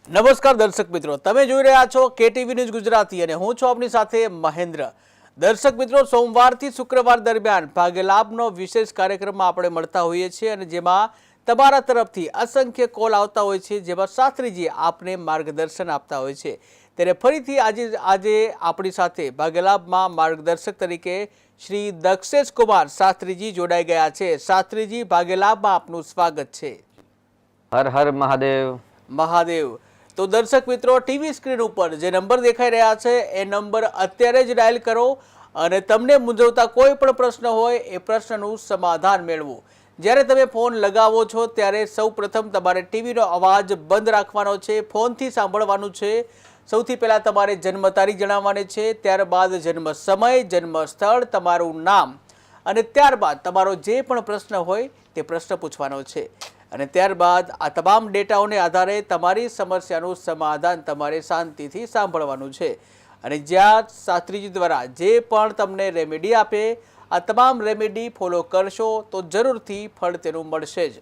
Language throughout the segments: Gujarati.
નમસ્કાર દર્શક મિત્રો, તમે જોઈ રહ્યા છો કેટીવી ન્યૂઝ ગુજરાતી અને હું છું આપની સાથે મહેન્દ્ર. દર્શક મિત્રો, સોમવારથી શુક્રવાર દરમિયાન ભાગ્યલાભનો વિશેષ કાર્યક્રમમાં આપણે મળતા હોઈએ છીએ અને જેમાં તમારા તરફથી અસંખ્ય કોલ આવતા હોય છે, જેમાં શાસ્ત્રીજી આપને માર્ગદર્શન આપતા હોય છે. ત્યારે ફરીથી આજે આપણી સાથે ભાગ્યલાભમાં માર્ગદર્શક તરીકે શ્રી દક્ષેશ કુમાર શાસ્ત્રીજી જોડાઈ ગયા છે. શાસ્ત્રીજી, ભાગ્યલાભમાં આપનું સ્વાગત છે. હર હર મહાદેવ. મહાદેવ. તો દર્શક મિત્રો, ટીવી સ્ક્રીન ઉપર જે નંબર દેખાઈ રહ્યા છે એ નંબર અત્યારે જ ડાયલ કરો અને તમને મૂંઝવતા કોઈ પણ પ્રશ્ન હોય એ પ્રશ્નનું સમાધાન મેળવો. જ્યારે તમે ફોન લગાવો છો ત્યારે સૌપ્રથમ તમારે ટીવીનો અવાજ બંધ રાખવાનો છે, ફોનથી સાંભળવાનું છે. સૌથી પહેલાં તમારે જન્મ તારીખ જણાવવાની છે, ત્યારબાદ જન્મ સમય, જન્મ સ્થળ, તમારું નામ અને ત્યારબાદ તમારો જે પણ પ્રશ્ન હોય તે પ્રશ્ન પૂછવાનો છે. અને ત્યારબાદ આ તમામ ડેટાઓને આધારે તમારી સમસ્યાનું સમાધાન તમારે શાંતિથી સાંભળવાનું છે. અને જ્યાં શાસ્ત્રીજી દ્વારા જે પણ તમને રેમેડી આપે, આ તમામ રેમેડી ફોલો કરશો તો જરૂરથી ફળ તેનું મળશે જ.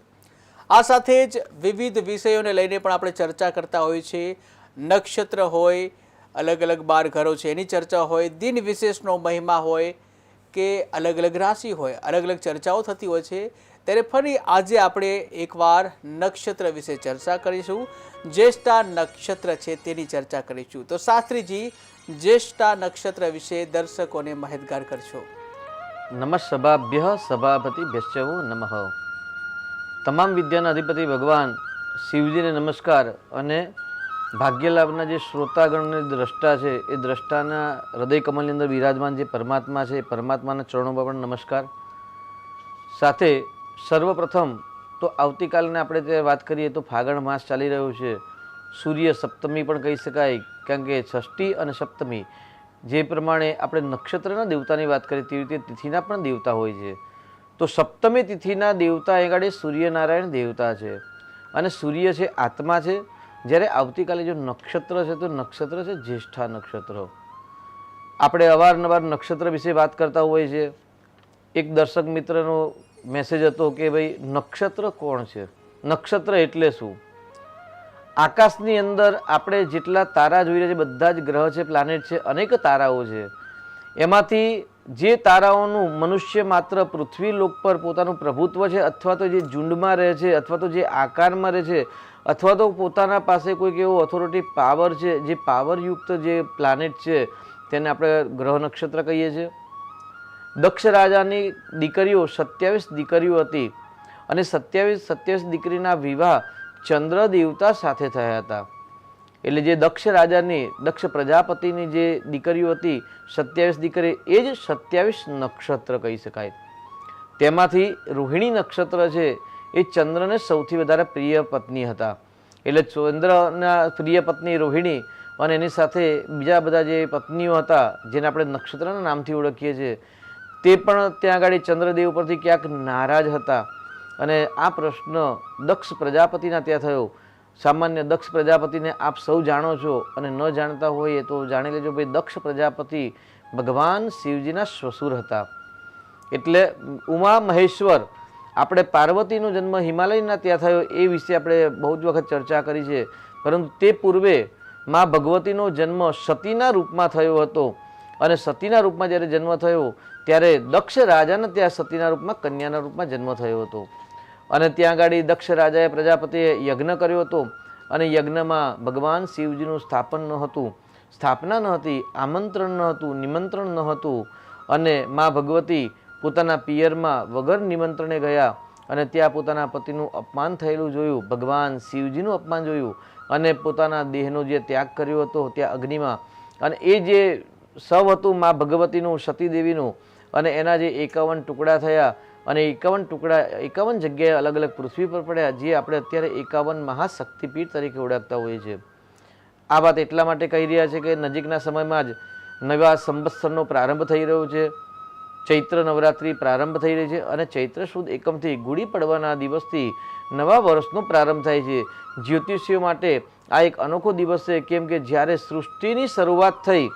આ સાથે જ વિવિધ વિષયોને લઈને પણ આપણે ચર્ચા કરતા હોઈએ છીએ. નક્ષત્ર હોય, અલગ અલગ 12 ઘરો છે એની ચર્ચા હોય, દિન વિશેષનો મહિમા હોય કે અલગ અલગ રાશિ હોય, અલગ અલગ ચર્ચાઓ થતી હોય છે. ત્યારે ફરી આજે આપણે એકવાર નક્ષત્ર વિશે ચર્ચા કરીશું. જ્યેષ્ઠા નક્ષત્ર છે તેની ચર્ચા કરીશું. તો શાસ્ત્રીજી, જ્યેષ્ઠા નક્ષત્ર વિશે દર્શકોને માહિતગાર કરશો. નમઃ સભાપતિભ્યશ્ચ નમઃ. તમામ વિદ્યાના અધિપતિ ભગવાન શિવજીને નમસ્કાર અને ભાગ્યલાભના જે શ્રોતાગણને દ્રષ્ટા છે એ દ્રષ્ટાના હૃદય કમલની અંદર વિરાજમાન જે પરમાત્મા છે એ પરમાત્માના ચરણોમાં પણ નમસ્કાર. સાથે સર્વપ્રથમ તો આવતીકાલને આપણે જે વાત કરીએ તો ફાગણ માસ ચાલી રહ્યો છે. સૂર્ય સપ્તમી પણ કહી શકાય, કારણ કે ષષ્ઠી અને સપ્તમી જે પ્રમાણે આપણે નક્ષત્રના દેવતાની વાત કરીએ તેવી રીતે તિથિના પણ દેવતા હોય છે. તો સપ્તમી તિથિના દેવતા આગળ સૂર્યનારાયણ દેવતા છે અને સૂર્ય છે આત્મા છે. જ્યારે આવતીકાલે જો નક્ષત્ર છે તો નક્ષત્ર છે જ્યેષ્ઠા નક્ષત્ર. આપણે અવારનવાર નક્ષત્ર વિશે વાત કરતા હોઈએ છીએ. એક દર્શક મિત્રનો મેસેજ હતો કે ભાઈ નક્ષત્ર કોણ છે, નક્ષત્ર એટલે શું? આકાશની અંદર આપણે જેટલા તારા જોઈ રહ્યા છે બધા જ ગ્રહ છે, પ્લાનેટ છે, અનેક તારાઓ છે. એમાંથી જે તારાઓનું મનુષ્ય માત્ર પૃથ્વી લોક પર પોતાનું પ્રભુત્વ છે, અથવા તો જે ઝુંડમાં રહે છે, અથવા તો જે આકારમાં રહે છે, અથવા તો પોતાના પાસે કોઈક એવો ઓથોરિટી પાવર છે, જે પાવરયુક્ત જે પ્લાનેટ છે તેને આપણે ગ્રહ નક્ષત્ર કહીએ છીએ. દક્ષ રાજાની દીકરીઓ 27 દીકરીઓ હતી અને 27 દીકરીના વિવાહ ચંદ્ર દેવતા સાથે થયા હતા. એટલે જે દક્ષ રાજાની, દક્ષ પ્રજાપતિની જે દીકરીઓ હતી 27 દીકરી, એ જ 27 નક્ષત્ર કહી શકાય. તેમાંથી રોહિણી નક્ષત્ર છે એ ચંદ્રને સૌથી વધારે પ્રિય પત્ની હતા. એટલે ચંદ્રના પ્રિય પત્ની રોહિણી અને એની સાથે બીજા બધા જે પત્નીઓ હતા જેને આપણે નક્ષત્રના નામથી ઓળખીએ છીએ, તે પણ ત્યાં આગળ ચંદ્રદેવ પરથી ક્યાંક નારાજ હતા. અને આ પ્રશ્ન દક્ષ પ્રજાપતિના ત્યાં થયો. સામાન્ય દક્ષ પ્રજાપતિને આપ સૌ જાણો છો અને ન જાણતા હોય તો જાણી લેજો ભાઈ, દક્ષ પ્રજાપતિ ભગવાન શિવજીના શ્વસુર હતા. એટલે ઉમા મહેશ્વર, આપણે પાર્વતીનો જન્મ હિમાલયના ત્યાં થયો એ વિશે આપણે બહુ જ વખત ચર્ચા કરી છે. પરંતુ તે પૂર્વે મા ભગવતીનો જન્મ સતીના રૂપમાં થયો હતો અને સતીના રૂપમાં જ્યારે જન્મ થયો ત્યારે દક્ષ રાજાને ત્યાં સતીના રૂપમાં કન્યાના રૂપમાં જન્મ થયો હતો. અને ત્યાં આગળ દક્ષ રાજાએ પ્રજાપતિએ યજ્ઞ કર્યો હતો અને યજ્ઞમાં ભગવાન શિવજીનું સ્થાપન ન હતું, સ્થાપના ન હતી, આમંત્રણ ન હતું, નિમંત્રણ ન હતું. અને મા ભગવતી પોતાના પિયરમાં વગર નિમંત્રણે ગયા અને ત્યાં પોતાના પતિનું અપમાન થયેલું જોયું, ભગવાન શિવજીનું અપમાન જોયું અને પોતાના દેહનો જે ત્યાગ કર્યો હતો ત્યાં અગ્નિમાં. અને એ જે શવ હતું મા ભગવતીનું, સતીદેવીનું, અને એના જે 51 ટુકડા થયા અને 51 ટુકડા 51 જગ્યાએ અલગ અલગ પૃથ્વી પર પડ્યા, જે આપણે અત્યારે 51 મહાશક્તિપીઠ તરીકે ઓળખતા હોઈએ છીએ. આ વાત એટલા માટે કહી રહ્યા છે કે નજીકના સમયમાં જ નવા સંવત્સરનો પ્રારંભ થઈ રહ્યો છે. ચૈત્ર નવરાત્રિ પ્રારંભ થઈ રહી છે અને ચૈત્ર સુદ એકમથી ગુડી પડવાના દિવસથી નવા વર્ષનો પ્રારંભ થાય છે. જ્યોતિષીઓ માટે આ એક અનોખો દિવસ છે, કેમ કે જ્યારે સૃષ્ટિની શરૂઆત થઈ,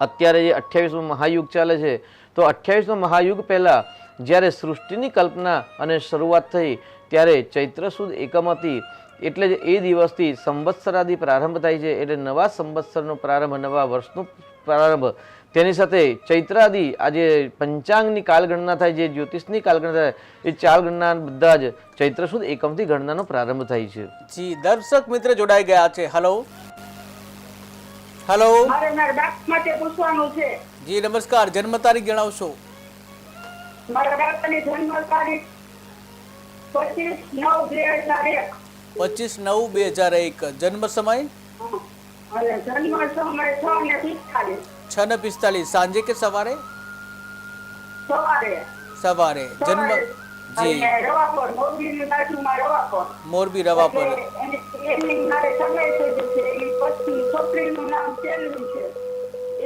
અત્યારે જે 28મો મહાયુગ ચાલે છે, તો 28મા મહાયુગ પહેલાં જ્યારે સૃષ્ટિની કલ્પના અને શરૂઆત થઈ ત્યારે ચૈત્ર સુદ એકમ હતી. એટલે જ એ દિવસથી સંવત્સરાદિ પ્રારંભ થાય છે. એટલે નવા સંવત્સરનો પ્રારંભ, નવા વર્ષનો પ્રારંભ, તેની સાથે ચૈત્રાદિ આજે પંચાંગની કાલગણના થાય છે, જ્યોતિષની કાલગણના થાય, એ ચાલગણના બધા જ ચૈત્ર સુદ એકમથી ગણનાનો પ્રારંભ થાય છે. જી દર્શક મિત્ર જોડાઈ ગયા છે. હલો હલો મારે મારા બાપ માટે પૂછવાનું છે. જી નમસ્કાર, જન્મ તારીખ જણાવશો? મારા બાપાની જન્મ તારીખ 25/9/2001. 25/9/2001. જન્મ સમય અને જન્મ સમય 6:45. 6:45. સાંજે કે સવારે? સવારે. સવારે. જન્મ જી અને રવાપર, મોરબીની બાજુમાં રવાપર. મોરબી રવાપર. એની મારે સમય થઈ ગયો છે. એની પછી છોકરીનું નામ સેલ્વી છે.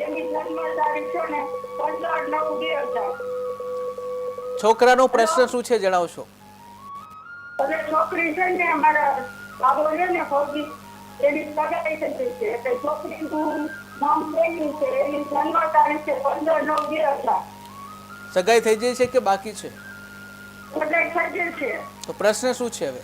એની જન્મ તારીખ છે ને 15/9/2000. છોકરાનો પ્રશ્ન શું છે જણાવશો? હવે છોકરી છે ને અમારા બાબો છે ને ફૌજી, એની સગાઈ થઈ ગઈ છે. એટલે છોકરીનું નામ સેલ્વી છે. એની જન્મ તારીખ છે 15/9/2000. સગાઈ થઈ જાય છે કે બાકી છે? સગાઈ થઈ ગઈ છે. તો પ્રશ્ન શું છે હવે?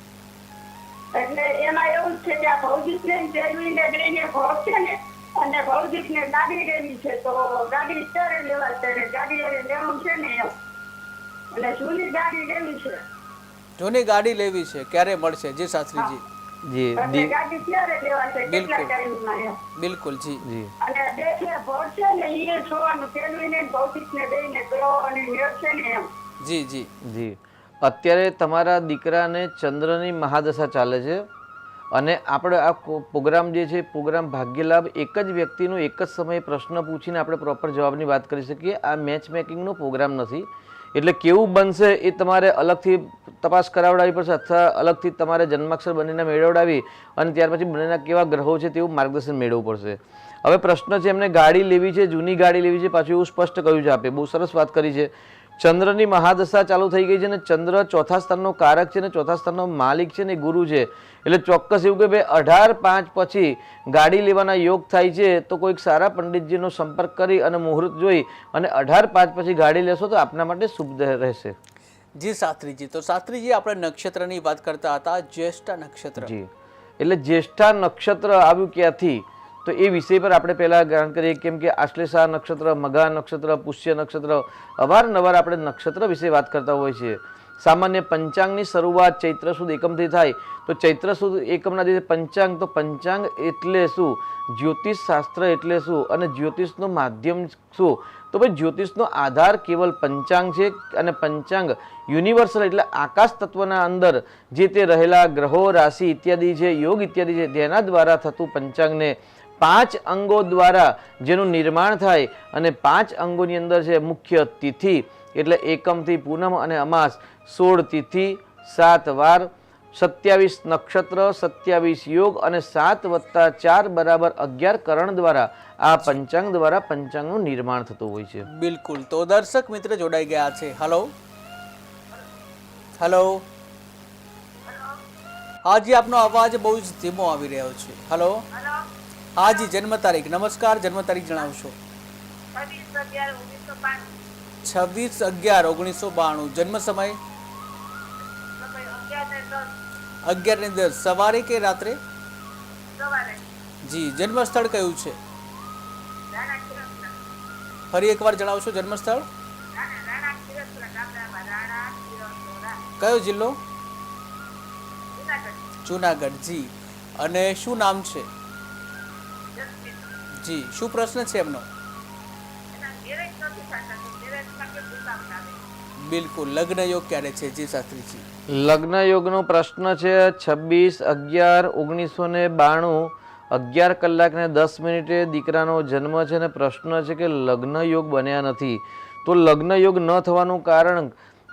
એટલે એમાં એવું છે કે આ ભૌતિકને સેલ્વીને બેને ઘર છે ને, અને ભૌતિકને ગાડી લેવી છે. તો ગાડી ક્યારે લેવા છે? ગાડી લેવું છે ને એમ. એટલે જૂની ગાડી લેવી છે. જૂની ગાડી લેવી છે, ક્યારે મળશે? જી શાસ્ત્રીજી. જી એટલે ગાડી ક્યારે લેવા છે? કેટલા બિલકુલ. ટાઈમમાં એમ. બિલકુલ જી. જી અને બે છે ભર છે ને એ જોવાનું, સેલ્વીને ભૌતિકને બેને ગ્રહ અને મેળ છે ને એમ. જી જી જી અત્યારે તમારા દીકરાને ચંદ્રની મહાદશા ચાલે છે, અને આપણે આ પ્રોગ્રામ જે છે, પ્રોગ્રામ ભાગ્યલાભ, એક જ વ્યક્તિનો એક જ સમયે પ્રશ્ન પૂછીને આપણે પ્રોપર જવાબની વાત કરી શકીએ. આ મેચ મેકિંગનો પ્રોગ્રામ નથી. એટલે કેવું બનશે એ તમારે અલગથી તપાસ કરાવડાવવી પડશે, અથવા અલગથી તમારે જન્માક્ષર બંનેના મેળવડાવી અને ત્યાર પછી બંનેના કેવા ગ્રહો છે તેવું માર્ગદર્શન મેળવવું પડશે. હવે પ્રશ્ન છે એમને ગાડી લેવી છે, જૂની ગાડી લેવી છે, પાછું એવું સ્પષ્ટ કહ્યું છે આપે, બહુ સરસ વાત કરી છે. ચંદ્રની મહાદશા ચાલુ થઈ ગઈ છે ને ચંદ્ર ચોથા સ્થાનનો કારક છે ને ચોથા સ્થાનનો માલિક છે ને ગુરુ છે. એટલે ચોક્કસ એવું કે ભાઈ 18/5 પછી ગાડી લેવાના યોગ થાય છે. તો કોઈક સારા પંડિતજીનો સંપર્ક કરી અને મુહૂર્ત જોઈ અને 18/5 પછી ગાડી લેશો તો આપના માટે શુભ રહેશે. જી શાસ્ત્રીજી. તો શાસ્ત્રીજી આપણે નક્ષત્રની વાત કરતા હતા, જ્યેષ્ઠા નક્ષત્ર. જી એટલે જ્યેષ્ઠા નક્ષત્ર આવ્યું ક્યાંથી, તો એ વિષય પર આપણે પહેલા જાણ કરીએ. કેમ કે આશ્લેષા નક્ષત્ર, મઘા નક્ષત્ર, પુષ્ય નક્ષત્ર, અવારનવાર આપણે નક્ષત્ર વિશે વાત કરતા હોય છે. સામાન્ય પંચાંગની શરૂઆત ચૈત્ર સુદ એકમથી થાય. તો ચૈત્ર સુદ એકમના જે પંચાંગ, તો પંચાંગ એટલે શું, જ્યોતિષ શાસ્ત્ર એટલે શું, અને જ્યોતિષનું માધ્યમ શું? તો ભાઈ જ્યોતિષનો આધાર કેવલ પંચાંગ છે. અને પંચાંગ યુનિવર્સલ એટલે આકાશ તત્વના અંદર જે તે રહેલા ગ્રહો, રાશિ ઇત્યાદિ છે, યોગ ઇત્યાદિ છે, તેના દ્વારા થતું પંચાંગને 5 અંગો દ્વારા જેનું નિર્માણ થાય. અને 5 અંગોની અંદર છે મુખ્ય તિથિ એટલે એકમથી પૂનમ અને અમાસ, 16 તિથિ, 7 વાર, 27 નક્ષત્ર, 27 યોગ અને 7 + 4 = 11 કરણ દ્વારા આ પંચાંગ દ્વારા પંચાંગનું નિર્માણ થતું હોય છે. બિલકુલ. તો દર્શક મિત્ર જોડાઈ ગયા છે. હલો હલો હાજી, આપનો અવાજ બહુ જ ધીમો આવી રહ્યો છે. હલો હાજી, જન્મ તારીખ? નમસ્કાર, જન્મ તારીખ જણાવશો? 26/11/1992. જન્મ સમય? 11:10. સવારે કે રાત્રે? જી. જન્મ સ્થળ કયું છે? ફરી એકવાર જણાવશો જન્મ સ્થળ? કયો જિલ્લો? જુનાગઢ. જી. અને શું નામ છે? જી. શું પ્રશ્ન છે એમનો? બિલકુલ. લગ્ન યોગ ક્યારે છે જી શાસ્ત્રીજી? લગ્ન યોગનો પ્રશ્ન છે 26/11/1992 11 કલાક ને 10 મિનિટે દીકરાનો જન્મ છે. અને પ્રશ્ન છે કે લગ્ન યોગ બન્યા નથી. તો લગ્ન યોગ ન થવાનું કારણ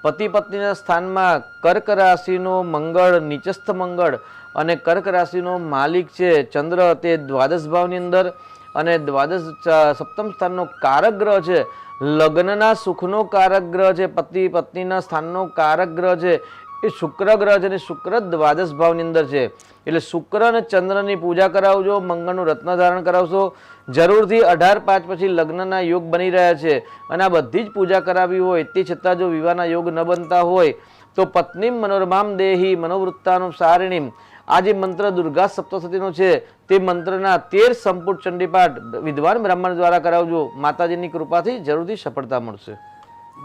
પતિ પત્નીના સ્થાનમાં કર્ક રાશિનો મંગળ, નીચસ્થ મંગળ, અને કર્ક રાશિનો માલિક છે ચંદ્ર, તે દ્વાદશ ભાવની અંદર, અને દ્વાદશ સપ્તમ સ્થાનનો કારક ગ્રહ છે. લગ્નના સુખનો કારક ગ્રહ છે, પતિ પત્નીના સ્થાનનો કારક ગ્રહ છે એ શુક્ર ગ્રહ છે. અને શુક્ર દ્વાદશ ભાવની અંદર છે. એટલે શુક્ર અને ચંદ્રની પૂજા કરાવજો, મંગળનું રત્ન ધારણ કરાવશો જરૂરથી. 18/5 પછી લગ્નના યોગ બની રહ્યા છે. અને આ બધી જ પૂજા કરાવી હોય તે છતાં જો વિવાહના યોગ ન બનતા હોય તો પત્ની મનોરમામ દેહી મનોવૃત્તાનું સારિણીમ, આ જે મંત્ર દુર્ગા સપ્તશતીનો છે તે મંત્રના 13 સંપુટ ચંડીપાઠ વિદ્વાન બ્રાહ્મણ દ્વારા કરાવજો. માતાજીની કૃપાથી જરૂરથી સફળતા મળશે.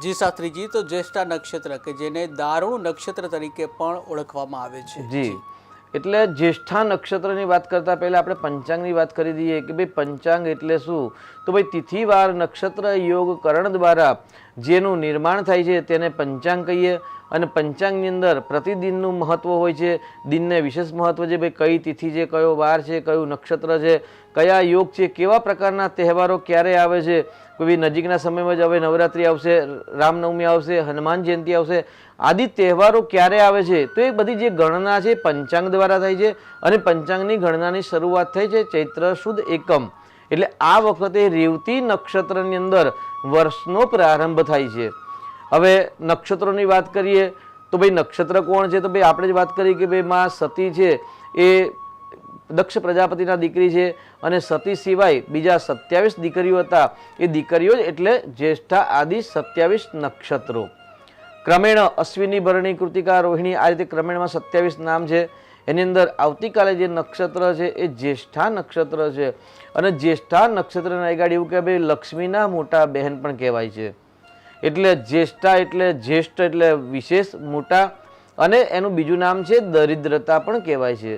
જી શાસ્ત્રીજી, તો જ્યેષ્ઠા નક્ષત્ર કે જેને દારૂણ નક્ષત્ર તરીકે પણ ઓળખવામાં આવે છે. જી, એટલે જ્યેષ્ઠા નક્ષત્રની વાત કરતા પહેલા આપણે પંચાંગની વાત કરી દઈએ કે ભાઈ પંચાંગ એટલે શું. તો ભાઈ તિથિવાર નક્ષત્ર યોગ કરણ દ્વારા જેનું નિર્માણ થાય છે તેને પંચાંગ કહીએ. અને પંચાંગની અંદર પ્રતિદિનનું મહત્વ હોય છે. દિનને વિશેષ મહત્વ છે. ભાઈ કઈ તિથિ છે, કયો વાર છે, કયું નક્ષત્ર છે, કયા યોગ છે, કેવા પ્રકારના તહેવારો ક્યારે આવે છે. કોઈ નજીકના સમયમાં જ હવે નવરાત્રિ આવશે, રામનવમી આવશે, હનુમાન જયંતિ આવશે, આદિ તહેવારો ક્યારે આવે છે. તો એ બધી જે ગણના છે પંચાંગ દ્વારા થાય છે. અને પંચાંગની ગણનાની શરૂઆત થઈ છે ચૈત્ર સુદ એકમ, એટલે આ વખતે રેવતી નક્ષત્રની અંદર વર્ષનો પ્રારંભ થાય છે. હવે નક્ષત્રોની વાત કરીએ તો ભાઈ નક્ષત્ર કોણ છે. તો ભાઈ આપણે જ વાત કરી કે ભાઈ માં સતી છે એ દક્ષ પ્રજાપતિના દીકરી છે. અને સતી સિવાય બીજા 27 દીકરીઓ હતા. એ દીકરીઓ એટલે જ્યેષ્ઠા આદિ 27 નક્ષત્રો. ક્રમેણ અશ્વિની, ભરણી, કૃતિકા, રોહિણી, આ રીતે ક્રમેણમાં 27 નામ છે. એની અંદર આવતીકાલે જે નક્ષત્ર છે એ જ્યેષ્ઠા નક્ષત્ર છે. અને જ્યેષ્ઠા નક્ષત્રના આગળ એવું કે ભાઈ લક્ષ્મીના મોટા બહેન પણ કહેવાય છે. એટલે જ્યેષ્ઠા એટલે જ્યેષ્ઠ એટલે વિશેષ મોટા. અને એનું બીજું નામ છે દરિદ્રતા પણ કહેવાય છે.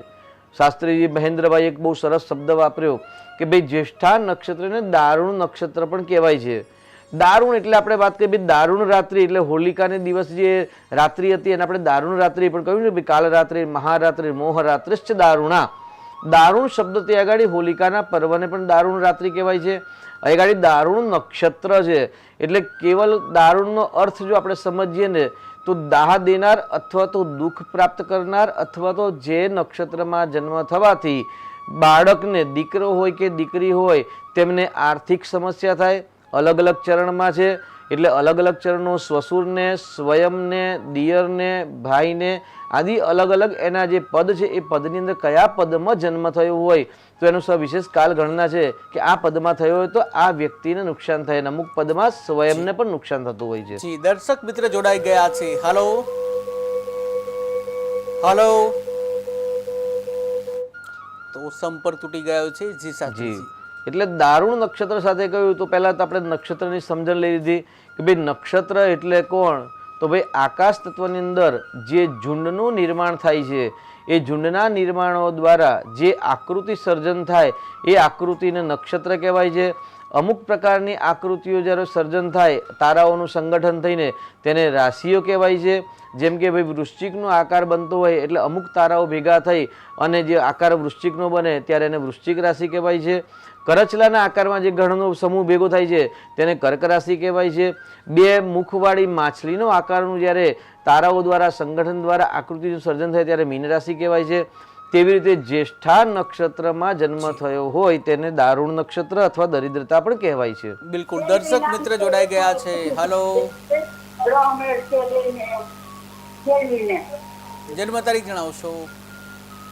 શાસ્ત્રીજી મહેન્દ્રભાઈ એક બહુ સરસ શબ્દ વાપર્યો કે ભાઈ જ્યેષ્ઠા નક્ષત્રને દારૂણ નક્ષત્ર પણ કહેવાય છે. દારૂણ એટલે આપણે વાત કરીએ દારૂણ રાત્રિ એટલે હોલિકાને દિવસ જે રાત્રિ હતી એને આપણે દારૂણ રાત્રિ પણ કહ્યું ને ભાઈ કાલ રાત્રિ, મહારાત્રિ, મોહરાત્રિશ્ચ દારૂણા. દારૂણ શબ્દ તે આગળ હોલિકાના પર્વને પણ દારૂણ રાત્રિ કહેવાય છે. આગળ દારૂણ નક્ષત્ર છે. એટલે કેવલ દારૂણનો અર્થ જો આપણે સમજીએ ને તો દાહ દેનાર અથવા તો દુઃખ પ્રાપ્ત કરનાર, અથવા તો જે નક્ષત્રમાં જન્મ થવાથી બાળકને દીકરો હોય કે દીકરી હોય તેમને આર્થિક સમસ્યા થાય. અલગ અલગ ચરણમાં છે એટલે અલગ અલગ ચરણો સ્વસુરને, સ્વયંને, દિયરને, ભાઈને આદિ અલગ અલગ એના જે પદ છે એ પદની અંદર કયા પદમાં જન્મ થયો હોય તો એનું સવિશેષ કાલ ગણના છે કે આ પદમાં થયો હોય તો આ વ્યક્તિને નુકસાન થાય. અમુક પદમાં સ્વયંને પણ નુકસાન થતું હોય છે. જી, દર્શક મિત્ર જોડાઈ ગયા છે. હાલો હાલો, તો સંપર્ક તૂટી ગયો છે. જી શાસ્ત્રીજી, એટલે દારૂણ નક્ષત્ર સાથે કહ્યું તો પહેલા તો આપણે નક્ષત્રની સમજણ લઈ લીધી કે ભાઈ નક્ષત્ર એટલે કોણ. તો ભાઈ આકાશ તત્વની અંદર જે ઝુંડનું નિર્માણ થાય છે એ ઝુંડના નિર્માણો દ્વારા જે આકૃતિ સર્જન થાય એ આકૃતિને નક્ષત્ર કહેવાય છે. અમુક પ્રકારની આકૃતિઓ જ્યારે સર્જન થાય તારાઓનું સંગઠન થઈને તેને રાશિઓ કહેવાય છે. જેમ કે ભાઈ વૃશ્ચિકનો આકાર બનતો હોય એટલે અમુક તારાઓ ભેગા થઈ અને જે આકાર વૃશ્ચિકનો બને ત્યારે એને વૃશ્ચિક રાશિ કહેવાય છે. કરચલાના આકારમાં જે ગણનો સમૂહ ભેગો થાય છે તેને કર્ક રાશિ કહેવાય છે. બે મુખવાળી માછલીનો આકારનું જ્યારે તારાઓ દ્વારા સંગઠન દ્વારા આકૃતિનું સર્જન થાય ત્યારે મીન રાશિ કહેવાય છે. તેવી રીતે જ્યેષ્ઠા નક્ષત્રમાં જન્મ થયો હોય તેને દારૂણ નક્ષત્ર અથવા દરિદ્રતા પણ કહેવાય છે. બિલકુલ. દર્શક મિત્ર જોડાઈ ગયા છે. હાલો, જન્મ તારીખ જણાવશો?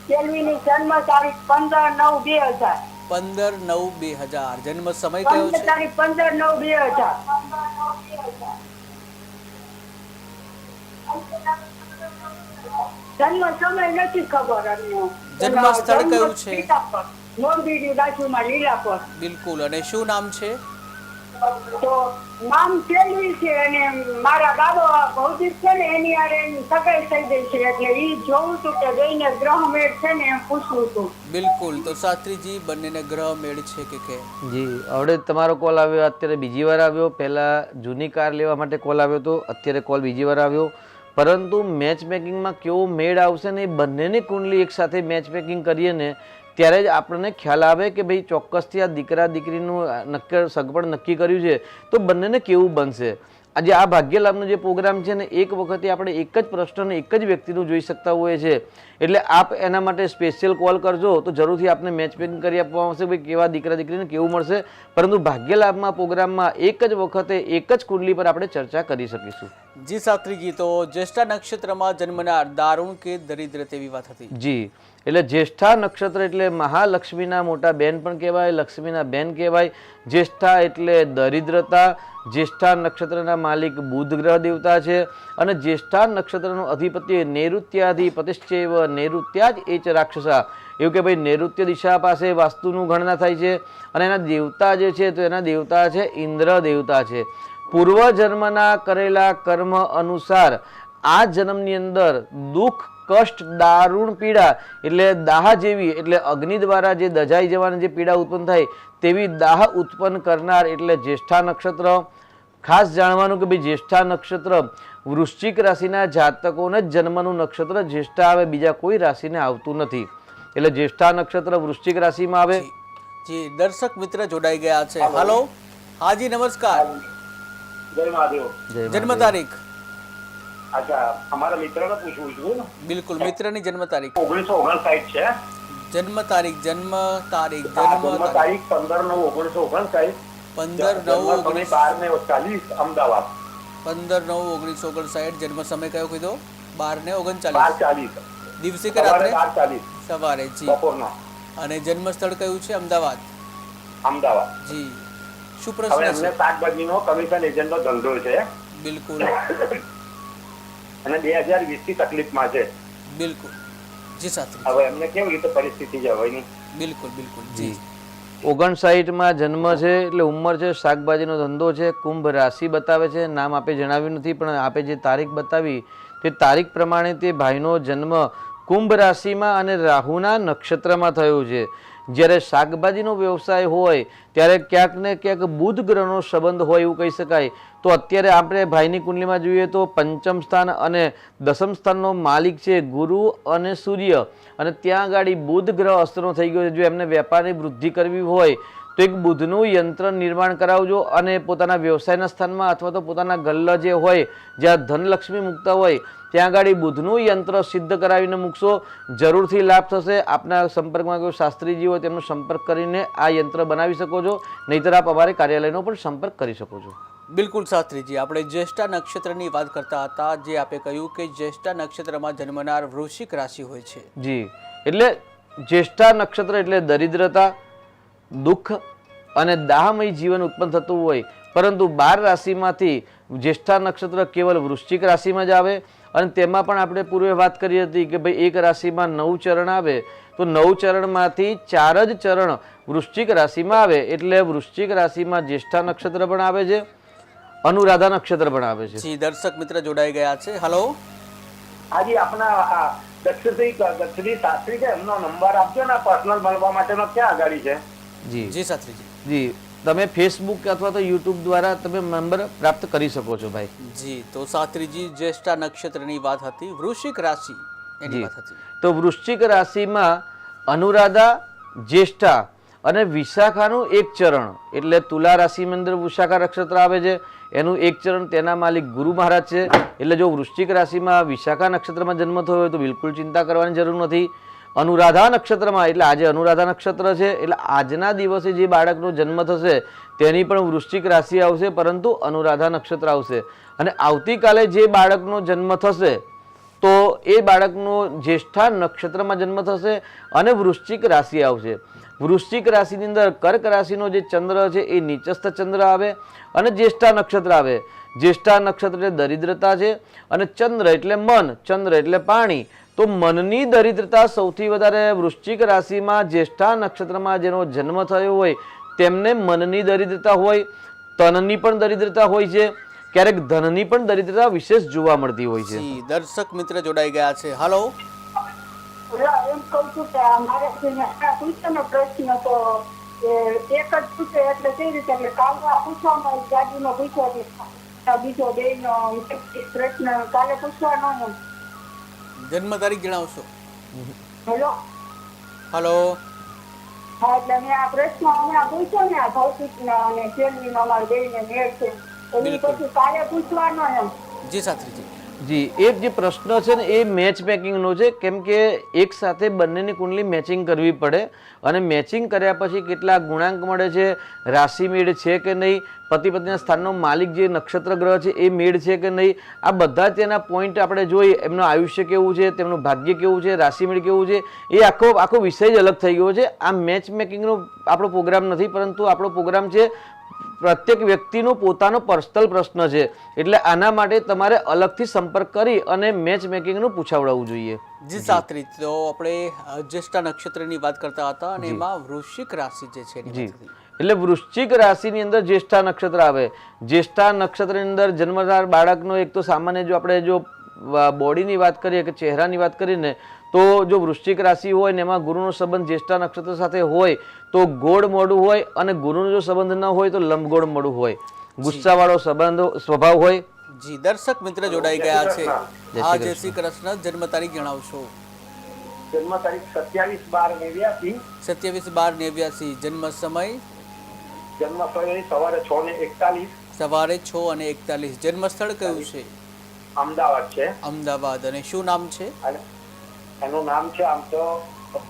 કેલ્વીની જન્મ તારીખ 15/9/2000. 15/9/2000. જન્મ સમય કયો છે? તારીખ 15/9/2000. જન્મ સમય નથી ખબર અમને. જન્મ સ્થળ કયું છે? મોરબીની બાજુમાં લીલાપર. બિલકુલ. અને શું નામ છે? તો નામ કેલ્વી છે અને મારા બાબા ભૌતિક છે ને એની હારે એની સગાઈ થઈ ગઈ છે એટલે ઈ જોવું હતું કે બેયને ગ્રહ મેળ છે ને એમ પૂછવું હતું. બિલકુલ. તો શાસ્ત્રીજી બંનેને ગ્રહ મેળ છે કે કેમ? જી, હવે તમારો કોલ આવ્યો અત્યારે બીજી વાર આવ્યો. પહેલાં જૂની કાર લેવા માટે કોલ આવ્યો હતો, અત્યારે કોલ બીજી વાર આવ્યો. પરંતુ મેચ મેકિંગમાં કેવો મેળ આવશે ને એ બંનેની કુંડલી એકસાથે મેચ મેકિંગ કરીએ ને ત્યારે જ આપણને ખ્યાલ આવે કે ભાઈ ચોક્કસથી આ દીકરા દીકરીનું સગપણ નક્કી કર્યું છે તો બંનેને કેવું બનશે. આજે આ ભાગ્ય લાભનો જે પ્રોગ્રામ છે ને એક વખતે આપણે એક જ પ્રશ્ન એક જ વ્યક્તિનું જોઈ શકતા હોઈએ છીએ. એટલે આપ એના માટે સ્પેશિયલ કોલ કરજો તો જરૂરથી આપને મેચ મેકિંગ કરી આપવામાં આવશે ભાઈ કેવા દીકરા દીકરીને કેવું મળશે. પરંતુ ભાગ્ય લાભમાં પ્રોગ્રામમાં એક જ વખતે એક જ કુંડલી પર આપણે ચર્ચા કરી શકીશું. જી શાસ્ત્રીજી, તો જ્યેષ્ઠા નક્ષત્રમાં જન્મનાર દારૂણ કે દરિદ્ર તેવી વાત હતી. જી, એટલે જ્યેષ્ઠા નક્ષત્ર એટલે મહાલક્ષ્મીના મોટા બેન પણ કહેવાય, લક્ષ્મીના બેન કહેવાય. જ્યેષ્ઠા એટલે દરિદ્રતા. જ્યેષ્ઠા નક્ષત્રના માલિક બુધ ગ્રહ દેવતા છે અને જ્યેષ્ઠા નક્ષત્રનું અધિપતિ નૈઋત્યાધિપતિશ્ચૈવ નૈઋત્યા જ એચ રાક્ષસા. એવું કે ભાઈ નૈઋત્ય દિશા પાસે વાસ્તુનું ગણના થાય છે અને એના દેવતા જે છે તો એના દેવતા છે ઇન્દ્ર દેવતા છે. પૂર્વજન્મના કરેલા કર્મ અનુસાર આ જન્મની અંદર દુઃખ, કષ્ટ, દારૂણ પીડા એટલે દાહ જેવી એટલે અગ્નિ દ્વારા જે દજાઈ જવાની જે પીડા ઉત્પન્ન થાય તેવી દાહ ઉત્પન્ન કરનાર એટલે જ્યેષ્ઠા નક્ષત્ર. ખાસ જાણવાનું કે ભાઈ જ્યેષ્ઠા નક્ષત્ર વૃશ્ચિક રાશિના જાતકોને જ જન્મનું નક્ષત્ર જ્યેષ્ઠા આવે, બીજા કોઈ રાશિને આવતું નથી. એટલે જ્યેષ્ઠા નક્ષત્ર વૃશ્ચિક રાશિમાં આવે. જી દર્શક મિત્ર જોડાઈ ગયા છે. હાલો, હાજી નમસ્કાર. જય મહાદેવ. જન્મ તારીખ? અચ્છા, અમારા મિત્રને પૂછવું છું. બિલકુલ, મિત્રની જન્મ તારીખ. 1959 છે. જન્મ તારીખ જન્મ તારીખ જન્મ તારીખ 15/9/1959. 12:40 અમદાવાદ. 15/9/1959. જન્મ સમય કયો કીધો? 12:39. 12:40 દિવસે કે રાત્રે? 12:40 સવારે. જી. બપોરના. અને જન્મ સ્થળ કયું છે? અમદાવાદ. અમદાવાદ. જી. શું હવે પ્રશ્ન એમને છે? શાકભાજીનો કમિશન એજન્ટનો ધંધો છે બિલકુલ અને 2020 થી તકલીફમાં છે. બિલકુલ. જી શાસ્ત્રી. હવે એમને કેવી રીતે પરિસ્થિતિ છે હવે એની? બિલકુલ બિલકુલ. જી. 59માં જન્મ છે એટલે ઉંમર છે, શાકભાજીનો ધંધો છે, કુંભ રાશિ બતાવે છે. નામ આપે જણાવ્યું નથી પણ આપે જે તારીખ બતાવી તે તારીખ પ્રમાણે તે ભાઈનો જન્મ કુંભ રાશિમાં અને રાહુના નક્ષત્રમાં થયો છે. જ્યારે શાકભાજીનો વ્યવસાય હોય ત્યારે ક્યાંક ને ક્યાંક બુધ ગ્રહનો સંબંધ હોય એવું કહી શકાય. તો અત્યારે આપણે ભાઈની કુંડલીમાં જોઈએ તો પંચમ સ્થાન અને દસમ સ્થાનનો માલિક છે ગુરુ અને સૂર્ય અને ત્યાં આગળ બુધ ગ્રહ અસ્તનો થઈ ગયો છે. જો એમને વેપારની વૃદ્ધિ કરવી હોય તો એક બુધનું યંત્ર નિર્માણ કરાવજો અને પોતાના વ્યવસાયના સ્થાનમાં અથવા તો પોતાના ગલ્લ જે હોય જ્યાં ધનલક્ષ્મી મૂકતા હોય ત્યાં આગળ બુધનું યંત્ર સિદ્ધ કરાવીને મૂકશો, જરૂરથી લાભ થશે. આપના સંપર્કમાં કોઈ શાસ્ત્રીજી હોય તેમનો સંપર્ક કરીને આ યંત્ર બનાવી શકો છો, નહીતર આપ અમારે કાર્યાલયનો પણ સંપર્ક કરી શકો છો. બિલકુલ શાસ્ત્રીજી, આપણે જ્યેષ્ઠા નક્ષત્રની વાત કરતા હતા. જે આપે કહ્યું કે જ્યેષ્ઠા નક્ષત્રમાં જન્મનાર વૃશ્ચિક રાશિ હોય છે. જી, એટલે જ્યેષ્ઠા નક્ષત્ર એટલે દરિદ્રતા, દુઃખ અને દાહમય જીવન ઉત્પન્ન થતું હોય. પરંતુ 12 રાશિમાંથી જ્યેષ્ઠા નક્ષત્ર કેવલ વૃશ્ચિક રાશિમાં જ આવે અને તેમાં પણ આપણે પૂર્વે વાત કરી હતી કે ભાઈ એક રાશિમાં 9 ચરણ આવે તો 9 ચરણમાંથી 4 જ ચરણ વૃશ્ચિક રાશિમાં આવે. એટલે વૃશ્ચિક રાશિમાં જ્યેષ્ઠા નક્ષત્ર પણ આવે છે, અનુરાધા નક્ષત્ર પણ આવે છે. જી દર્શક મિત્ર જોડાઈ ગયા છે. હલો, હાજી, આપના દક્ષિણી શાસ્ત્રી છે, એમનો નંબર આપજો ને પર્સનલ મળવા માટેનો. ક્યાં આગાડી છે? જી જી શાસ્ત્રીજી. જી, તમે ફેસબુક અથવા તો યુટ્યુબ દ્વારા તમે નંબર પ્રાપ્ત કરી શકો છો ભાઈ. જી, તો શાસ્ત્રીજી જ્યેષ્ઠા નક્ષત્રની વાત હતી, વૃશ્ચિક રાશિ એની જી, વાત હતી. તો વૃશ્ચિક રાશિમાં અનુરાધા, જ્યેષ્ઠા અને વિશાખાનું એક ચરણ એટલે તુલા રાશિની અંદર વિશાખા નક્ષત્ર આવે છે એનું એક ચરણ તેના માલિક ગુરુ મહારાજ છે. એટલે જો વૃશ્ચિક રાશિમાં વિશાખા નક્ષત્રમાં જન્મ થયો હોય તો બિલકુલ ચિંતા કરવાની જરૂર નથી. અનુરાધા નક્ષત્રમાં એટલે આજે અનુરાધા નક્ષત્ર છે એટલે આજના દિવસે જે બાળકનો જન્મ થશે તેની પણ વૃશ્ચિક રાશિ આવશે પરંતુ અનુરાધા નક્ષત્ર આવશે. અને આવતીકાલે જે બાળકનો જન્મ થશે તો એ બાળકનો જ્યેષ્ઠા નક્ષત્રમાં જન્મ થશે અને વૃશ્ચિક રાશિ આવશે. વૃશ્ચિક રાશિની અંદર કર્ક રાશિનો જે ચંદ્ર છે એ નીચસ્થ ચંદ્ર આવે અને જ્યેષ્ઠા નક્ષત્ર આવે. જ્યેષ્ઠા નક્ષત્ર એટલે દરિદ્રતા છે અને ચંદ્ર એટલે મન, ચંદ્ર એટલે પાણી. તો મનની દરિદ્રતા સૌથી વધારે વૃશ્ચિક રાશિમાં જ્યેષ્ઠા નક્ષત્રમાં જેનો જન્મ થયો હોય તેમને મનની દરિદ્રતા હોય, તનની પણ દરિદ્રતા હોય છે, ક્યારેક ધનની પણ દરિદ્રતા વિશેષ જોવા મળતી હોય છે. જી દર્શક મિત્ર જોડાઈ ગયા છે. હલો, એમ કહું છું કે મારે પૂછવાનો પ્રશ્ન તો એક જ પૂછે એટલે કેવી રીતે? એટલે કાલે પૂછવાનો ગાડીનો પૂછો બીજો બેનો પ્રશ્ન કાલે પૂછવાનો. જન્મ તારીખ જણાવશો? હેલો, હલો, હા, એટલે મેં આ પ્રશ્ન હમણાં પૂછ્યો ને આ ભૌતિક અને શેરવીનો અમારે બેને મેળ છે એની પછી કાલે પૂછવાનો એમ. જી શાસ્ત્રીજી, જી, એ જે પ્રશ્ન છે ને એ મેચ મેકિંગનો છે, કેમ કે એક સાથે બંનેની કુંડલી મેચિંગ કરવી પડે અને મેચિંગ કર્યા પછી કેટલા ગુણાંક મળે છે, રાશિ મેળ છે કે નહીં, પતિ પત્નીના સ્થાનનો માલિક જે નક્ષત્ર ગ્રહ છે એ મેળ છે કે નહીં, આ બધા તેના પોઈન્ટ આપણે જોઈએ, એમનું આયુષ્ય કેવું છે, તેમનું ભાગ્ય કેવું છે, રાશિ મેળ કેવું છે, એ આખો વિષય જ અલગ થઈ ગયો છે. આ મેચ મેકિંગનો આપણો પ્રોગ્રામ નથી, પરંતુ આપણો પ્રોગ્રામ છે પ્રત્યેક વ્યક્તિનો પોતાનો પર્સનલ પ્રશ્ન છે, એટલે આના માટે તમારે અલગથી સંપર્ક કરી અને મેચ મેકિંગનું પૂછાવડાવવું જોઈએ. જી શાસ્ત્રી, તો આપણે જ્યેષ્ઠા નક્ષત્રની વાત કરતા હતા અને એમાં વૃશ્ચિક રાશિ જે છે એની જી, વાત કરી. એટલે વૃશ્ચિક રાશિની અંદર જ્યેષ્ઠા નક્ષત્ર આવે. જ્યેષ્ઠા નક્ષત્રની અંદર જન્મનાર બાળકનો એક તો સામાન્ય જો આપણે જો બોડીની વાત કરીએ કે ચહેરાની વાત કરીને, તો જો વૃશ્ચિક રાશિ હોય ને એમાં ગુરુનો સંબંધ જ્યેષ્ઠા નક્ષત્ર સાથે હોય તો ગોળ મોઢું હોય, અને ગુરુનો જો સંબંધ ન હોય તો લંબગોળ મોઢું હોય, ગુસ્સાવાળો સ્વભાવ હોય. જી, દર્શક મિત્ર જોડાઈ ગયા છે. હા, જય શ્રી કૃષ્ણ. જન્મ તારીખ જણાવશો? જન્મ તારીખ 27/12/89. 27/12/89. જન્મ સમય? જન્મ સમય સવારે 6:41. સવારે 6:41. જન્મ સ્થળ કયું છે? અમદાવાદ છે. અમદાવાદ. અને શું નામ છે? અને એનું નામ છે આમ તો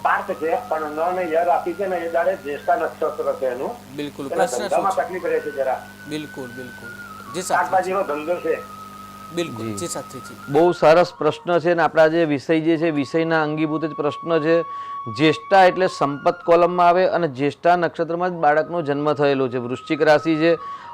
પાર્થ છે, પણ ન યર આપી છે ને એ દાડે જ્યેષ્ઠા નક્ષત્ર છે એનું. બિલકુલ. એના પ્રશ્ન શું ધંધામાં છે? તકલીફ રહે છે જરા. બિલકુલ બિલકુલ. જી શાસ્ત્રી. શાકભાજીનો ધંધો છે. બિલકુલ. જી શાસ્ત્રીજી. બહુ સરસ પ્રશ્ન છે ને આપણા જે વિષય જે છે વિષયના અંગીભૂત જ પ્રશ્ન છે. જ્યેષ્ઠા એટલે સંપત કોલમમાં આવે અને જ્યેષ્ઠા નક્ષત્રમાં જ બાળકનો જન્મ થયેલો છે. વૃશ્ચિક રાશિ છે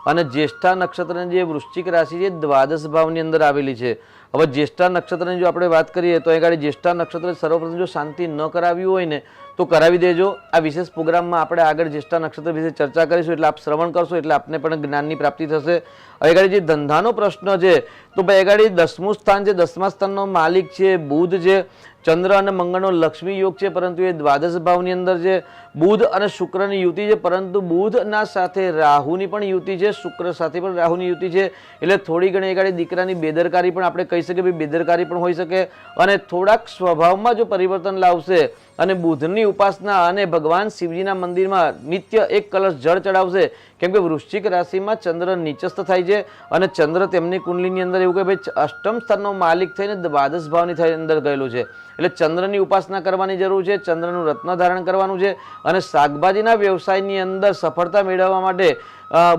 અને જ્યેષ્ઠા નક્ષત્રની જે વૃશ્ચિક રાશિ છે દ્વાદશ ભાવની અંદર આવેલી છે. હવે જ્યેષ્ઠા નક્ષત્રની જો આપણે વાત કરીએ તો આગળ જ્યેષ્ઠા નક્ષત્ર સર્વપ્રથમ જો શાંતિ ન કરાવી હોય ને તો કરાવી દેજો. આ વિશેષ પ્રોગ્રામમાં આપણે આગળ જ્યેષ્ઠા નક્ષત્ર વિશે ચર્ચા કરીશું, એટલે આપ શ્રવણ કરશો એટલે આપને પણ જ્ઞાનની પ્રાપ્તિ થશે. આગળ જે ધંધાનો પ્રશ્ન છે તો ભાઈ આગળ 10મું સ્થાન છે, 10મા સ્થાનનો માલિક છે બુધ છે. ચંદ્ર અને મંગળનો લક્ષ્મી યોગ છે, પરંતુ એ દ્વાદશ ભાવની અંદર છે. બુધ અને શુક્રની યુતિ છે, પરંતુ બુધના સાથે રાહુની પણ યુતિ છે, શુક્ર સાથે પણ રાહુની યુતિ છે. એટલે થોડી ઘણી આગળ દીકરાની બેદરકારી પણ આપણે કહી શકીએ, બેદરકારી પણ હોઈ શકે અને થોડાક સ્વભાવમાં જો પરિવર્તન લાવશે અને બુધની ઉપાસના અને ભગવાન શિવજીના મંદિરમાં નિત્ય એક કલશ જળ ચડાવશે, કેમ કે વૃશ્ચિક રાશિમાં ચંદ્ર નીચસ્થ થાય છે અને ચંદ્ર તેમની કુંડલીની અંદર એવું કે ભાઈ અષ્ટમ સ્થાનનો માલિક થઈને દ્વાદશ ભાવની અંદર ગયેલો છે. એટલે ચંદ્રની ઉપાસના કરવાની જરૂર છે, ચંદ્રનું રત્ન ધારણ કરવાનું છે અને શાકભાજીના વ્યવસાયની અંદર સફળતા મેળવવા માટે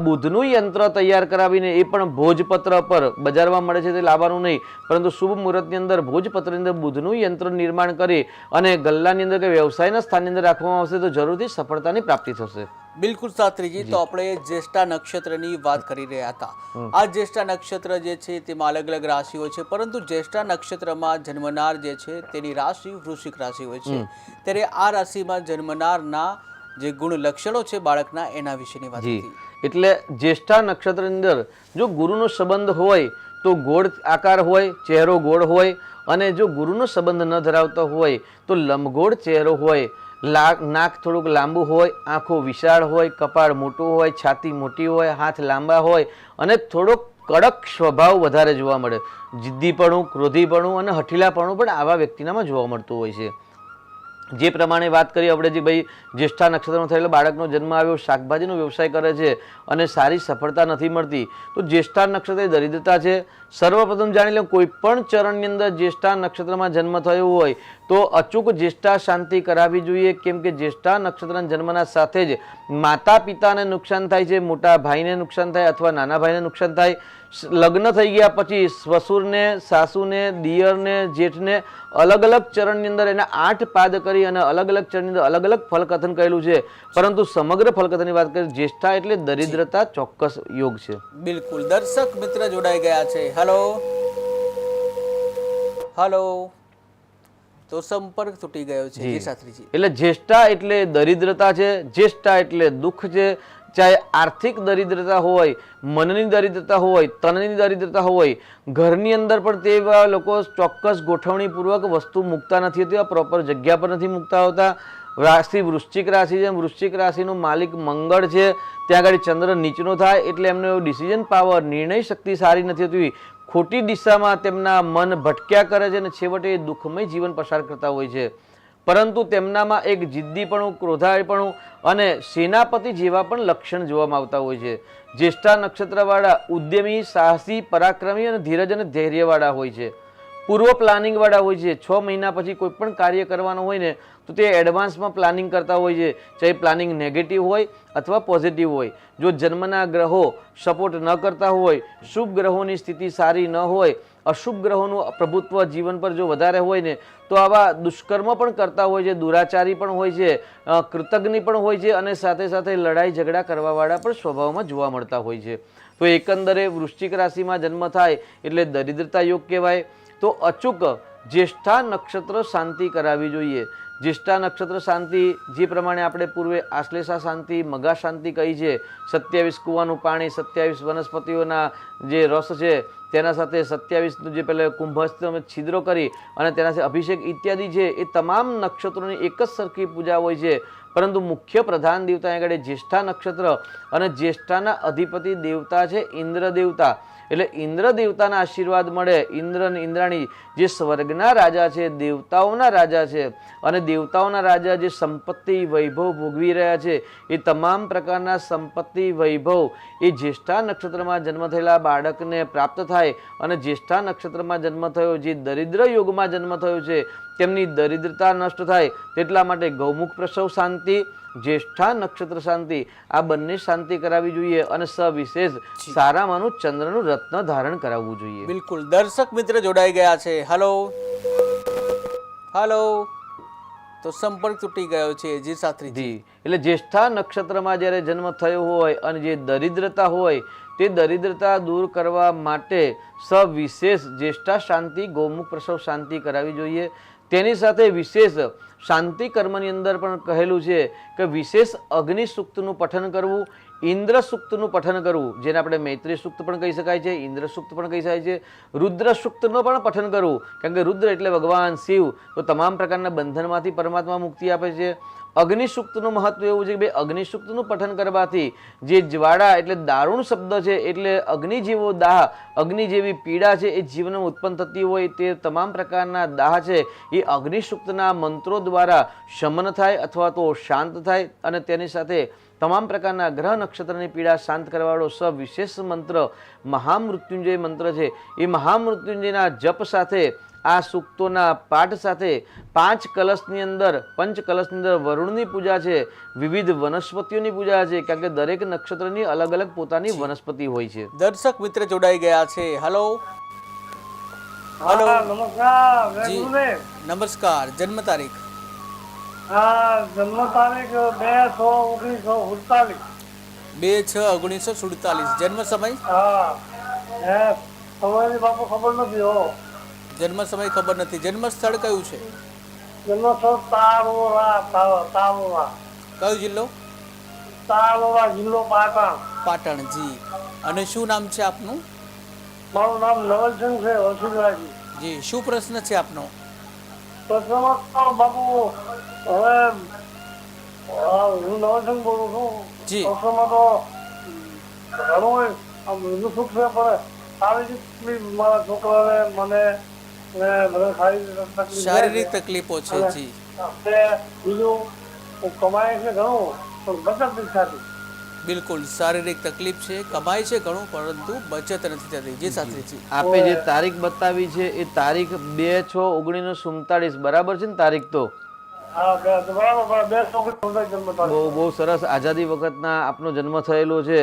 બુધનું યંત્ર તૈયાર કરાવીને એ પણ ભોજપત્ર પર બજારમાં મળે છે તે લાવવાનું નહીં, પરંતુ શુભ મુહૂર્તની અંદર ભોજપત્રની અંદર બુધનું યંત્ર નિર્માણ કરી અને ગલ્લાની અંદર કે વ્યવસાયના સ્થાનની અંદર રાખવામાં આવશે તો જરૂરથી સફળતાની પ્રાપ્તિ થશે. બિલકુલ શાસ્ત્રીજી. તો આપણે જ્યેષ્ઠા નક્ષત્રની વાત કરી રહ્યા હતા. આ જ્યેષ્ઠા નક્ષત્ર જે છે તેમાં અલગ અલગ રાશિઓ છે, પરંતુ જ્યેષ્ઠા નક્ષત્રમાં જન્મનાર જે છે તેની રાશિ વૃશ્ચિક રાશિ હોય છે. ત્યારે આ રાશિમાં જન્મનારના જે ગુણ લક્ષણો છે બાળકના એના વિશેની વાત હતી. એટલે જ્યેષ્ઠા નક્ષત્રની અંદર જો ગુરુનો સંબંધ હોય તો ગોળ આકાર હોય, ચહેરો ગોળ હોય, અને જો ગુરુનો સંબંધ ન ધરાવતો હોય તો લંબગોળ ચહેરો હોય, નાક થોડુંક લાંબુ હોય, આંખો વિશાળ હોય, કપાળ મોટું હોય, છાતી મોટી હોય, હાથ લાંબા હોય અને થોડોક કડક સ્વભાવ વધારે જોવા મળે. જિદ્દીપણું, ક્રોધીપણું અને હઠીલાપણું પણ આવા વ્યક્તિનામાં જોવા મળતું હોય છે. જે પ્રમાણે વાત કરી આપણે જે ભાઈ જ્યેષ્ઠા નક્ષત્રમાં થયેલો બાળકનો જન્મ આવ્યો, શાકભાજીનો વ્યવસાય કરે છે અને સારી સફળતા નથી મળતી, તો જ્યેષ્ઠા નક્ષત્ર એ દરિદ્રતા છે. સર્વપ્રથમ જાણી લો, કોઈ પણ ચરણની અંદર જ્યેષ્ઠા નક્ષત્રમાં જન્મ થયો હોય તો અચૂક જ્યેષ્ઠા શાંતિ કરાવવી જોઈએ, કેમ કે જ્યેષ્ઠા નક્ષત્રના જન્મના સાથે જ માતા પિતાને નુકસાન થાય છે, મોટા ભાઈને નુકસાન થાય અથવા નાના ભાઈને નુકસાન થાય. લગ્ન થઈ ગયા પછી સસુરને, સાસુને, દિયરને, જેઠને અલગ અલગ ચરણની અંદર એના 8 પાદ કરી અને અલગ અલગ ચરણની અંદર અલગ અલગ ફલકથન કરેલું છે, પરંતુ સમગ્ર ફલકથનની વાત કરીએ જ્યેષ્ઠા એટલે દરિદ્રતા ચોક્કસ યોગ છે. બિલકુલ. દર્શક મિત્ર જોડાઈ ગયા છે. Hello hello. તો સંપર્ક તૂટી ગયો છે. જી શાસ્ત્રીજી. એટલે જ્યેષ્ઠા એટલે દરિદ્રતા છે, જ્યેષ્ઠા એટલે દુઃખ છે. ચાહે આર્થિક દરિદ્રતા હોય, મનની દરિદ્રતા હોય, તનની દરિદ્રતા હોય, ઘરની અંદર પણ તેવા લોકો ચોક્કસ ગોઠવણીપૂર્વક વસ્તુ મૂકતા નથી હોતી, પ્રોપર જગ્યા પર નથી મૂકતા હોતા. રાશિ વૃશ્ચિક રાશિ છે, વૃશ્ચિક રાશિનું માલિક મંગળ છે, ત્યાં આગળ ચંદ્ર નીચનો થાય એટલે એમનો ડિસિઝન પાવર, નિર્ણય શક્તિ સારી નથી હોતી. ખોટી દિશામાં તેમના મન ભટક્યા કરે છે અને છેવટે દુઃખમય જીવન પસાર કરતા હોય છે. પરંતુ તેમનામાં એક જિદ્દીપણું, ક્રોધાળપણું અને સેનાપતિ જેવા પણ લક્ષણ જોવામાં આવતા હોય છે. જ્યેષ્ઠા નક્ષત્રવાળા ઉદ્યમી, સાહસી, પરાક્રમી અને ધીરજ અને ધૈર્યવાળા હોય છે. પૂર્વ પ્લાનિંગ વાળા હોય છે. 6 મહિના પછી કોઈ પણ કાર્ય કરવાનું હોય ને તો તે એડવાન્સમાં પ્લાનિંગ કરતા હોય છે, ચાહે પ્લાનિંગ નેગેટિવ હોય અથવા પોઝિટિવ હોય. જો જન્મના ગ્રહો સપોર્ટ ન કરતા હોય, શુભ ગ્રહોની સ્થિતિ સારી ન હોય, અશુભ ગ્રહોનું પ્રભુત્વ જીવન પર જો વધારે હોય ને તો આવા દુષ્કર્મ પણ કરતા હોય છે, દુરાચારી પણ હોય છે, કૃતજ્ઞ પણ હોય છે અને સાથે સાથે લડાઈ ઝઘડા કરવાવાળા પણ સ્વભાવમાં જોવા મળતા હોય છે. તો એકંદરે વૃશ્ચિક રાશિમાં જન્મ થાય એટલે દરિદ્રતા યોગ કહેવાય. તો અચૂક જ્યેષ્ઠા નક્ષત્ર શાંતિ કરાવવી જોઈએ. જ્યેષ્ઠા નક્ષત્ર શાંતિ જે પ્રમાણે આપણે પૂર્વે આશ્લેષા શાંતિ, મગા શાંતિ કહી છે, 27 કૂવાનું પાણી, 27 વનસ્પતિઓના જે રસ છે તેના સાથે 27 જે પહેલાં કુંભસ્થ છિદ્રો કરી અને તેનાથી અભિષેક ઇત્યાદિ છે એ તમામ નક્ષત્રોની એક જ સરખી પૂજા હોય છે. પરંતુ મુખ્ય પ્રધાન દેવતા આગળ જ્યેષ્ઠા નક્ષત્ર અને જ્યેષ્ઠાના અધિપતિ દેવતા છે ઇન્દ્ર દેવતા. એટલે ઇન્દ્ર દેવતાના આશીર્વાદ મળે. ઇન્દ્ર અને ઇન્દ્રાણી જે સ્વર્ગના રાજા છે, દેવતાઓના રાજા છે અને દેવતાઓના રાજા જે સંપત્તિ વૈભવ ભોગવી રહ્યા છે એ તમામ પ્રકારના સંપત્તિ વૈભવ એ જ્યેષ્ઠા નક્ષત્રમાં જન્મ થયેલા બાળકને પ્રાપ્ત થાય. અને જ્યેષ્ઠા નક્ષત્રમાં જન્મ થયો જે દરિદ્ર યોગમાં જન્મ થયો છે તેમની દરિદ્રતા નષ્ટ થાય. તેટલા માટે ગૌમુખ પ્રસવ શાંતિ, જ્યેષ્ઠા નક્ષત્ર શાંતિ આ બંને શાંતિ કરાવવી જોઈએ અને સવિશેષ સારામાંનું ચંદ્રનું રત્ન ધારણ કરાવવું જોઈએ. બિલકુલ. દર્શક મિત્ર જોડાઈ ગયા છે. હલો હલો, તો સંપર્ક તૂટી ગયો છે. જી શાસ્ત્રીજી. એટલે જ્યેષ્ઠા નક્ષત્રમાં જ્યારે જન્મ થયો હોય અને જે દરિદ્રતા હોય તે દરિદ્રતા દૂર કરવા માટે સવિશેષ જ્યેષ્ઠા શાંતિ, ગૌમુખ પ્રસવ શાંતિ કરાવવી જોઈએ. તેની સાથે વિશેષ શાંતિ કર્મની અંદર પણ કહેલું છે કે વિશેષ અગ્નિ સૂક્તનું પઠન કરવું, ઇન્દ્ર સૂક્તનું પઠન કરવું, જેને આપણે મૈત્રી સૂક્ત પણ કહી શકાય છે, ઇન્દ્ર સૂક્ત પણ કહી શકાય છે, રુદ્ર સૂક્તનું પણ પઠન કરવું. કારણ કે રુદ્ર એટલે ભગવાન શિવ, તો તમામ પ્રકારના બંધનમાંથી પરમાત્મા મુક્તિ આપે છે. અગ્નિ સૂક્તનું મહત્વ એવું છે કે ભાઈ અગ્નિ સૂક્તનું પઠન કરવાથી જે જ્વાળા એટલે દારૂણ શબ્દ છે એટલે અગ્નિ જેવો દાહ, અગ્નિ જેવી પીડા છે એ જીવનમાં ઉત્પન્ન થતી હોય તે તમામ પ્રકારના દાહ છે એ અગ્નિ સૂક્તના મંત્રો દ્વારા શમન થાય અથવા તો શાંત થાય. અને તેની સાથે તમામ પ્રકારના ગ્રહ નક્ષત્રની પીડા શાંત કરવાવાળો સવિશેષ મંત્ર મહામૃત્યુંજય મંત્ર છે. એ મહામૃત્યુંજયના જપ સાથે આ સૂક્તોના પાઠ સાથે 5 કલશની અંદર, પંચ કલશની અંદર વરુણની પૂજા છે, વિવિધ વનસ્પતિઓની પૂજા છે. કારણ કે દરેક નક્ષત્રની અલગ અલગ પોતાની વનસ્પતિ હોય છે. દર્શક મિત્ર જોડાઈ ગયા છે. હલો હલો, નમસ્કાર. જી નમસ્કાર. જન્મ તારીખ? જન્મ તારીખ 2/6/1947. 2/6/1947. જન્મ સમય? સમયની બાપુ ખબર નથી. હો, જન્મ સમય ખબર નથી. જન્મ સ્થળ કયું છે? જન્મ સ્થળ તારોરા. કયો જિલ્લો? તારોરા જિલ્લો પાટણ. પાટણ. જી. અને શું નામ છે આપનું? મારું નામ નવલસિંહ છે, વસુંધરાજી. જી. શું પ્રશ્ન છે આપનો? પ્રશ્નમાં તો બાપુ હવે હું નવલસિંહ બોલું છું. જી. પ્રશ્નમાં તો ઘણું બધું સુખ છે પણ શારીરિક મારા છોકરાને મને શારીરિક તકલીફો છે. જી. બીજું કમાય છે ઘણું પણ બચત નથી થતી. બિલકુલ. શારીરિક તકલીફ છે, કમાય છે ઘણું પરંતુ બચત નથી થતી. જી શાસ્ત્રીજી. આપે જે તારીખ બતાવી છે એ તારીખ 2/6/1947 બરાબર છે ને તારીખ? તો બહુ સરસ. આઝાદી વખતના આપનો જન્મ થયેલો છે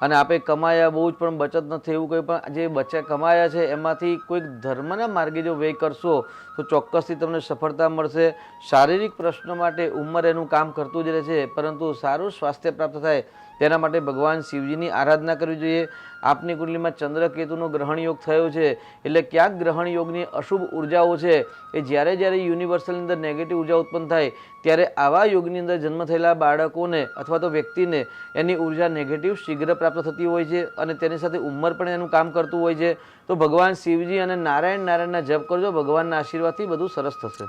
અને આપે કમાયા બહુ જ પણ બચત નથી એવું કંઈ પણ જે બચત કમાયા છે એમાંથી કોઈક ધર્મના માર્ગે જો વ્યય કરશો તો ચોક્કસથી તમને સફળતા મળશે. શારીરિક પ્રશ્નો માટે ઉંમર એનું કામ કરતું જ રહે છે પરંતુ સારું સ્વાસ્થ્ય પ્રાપ્ત થાય તેના માટે ભગવાન શિવજીની આરાધના કરવી જોઈએ. આપની કુંડલીમાં ચંદ્ર કેતુનો ગ્રહણ યોગ થયો છે એટલે ક્યાંક ગ્રહણ યોગની અશુભ ઉર્જાઓ છે એ જ્યારે જ્યારે યુનિવર્સલની અંદર નેગેટિવ ઉર્જા ઉત્પન્ન થાય ત્યારે આવા યોગની અંદર જન્મ થયેલા બાળકોને અથવા તો વ્યક્તિને એની ઉર્જા નેગેટિવ શીઘ્ર પ્રાપ્ત થતી હોય છે અને તેની સાથે ઉંમર પણ એનું કામ કરતું હોય છે. તો ભગવાન શિવજી અને નારાયણના જપ કરજો, ભગવાનના આશીર્વાદથી બધું સરસ થશે.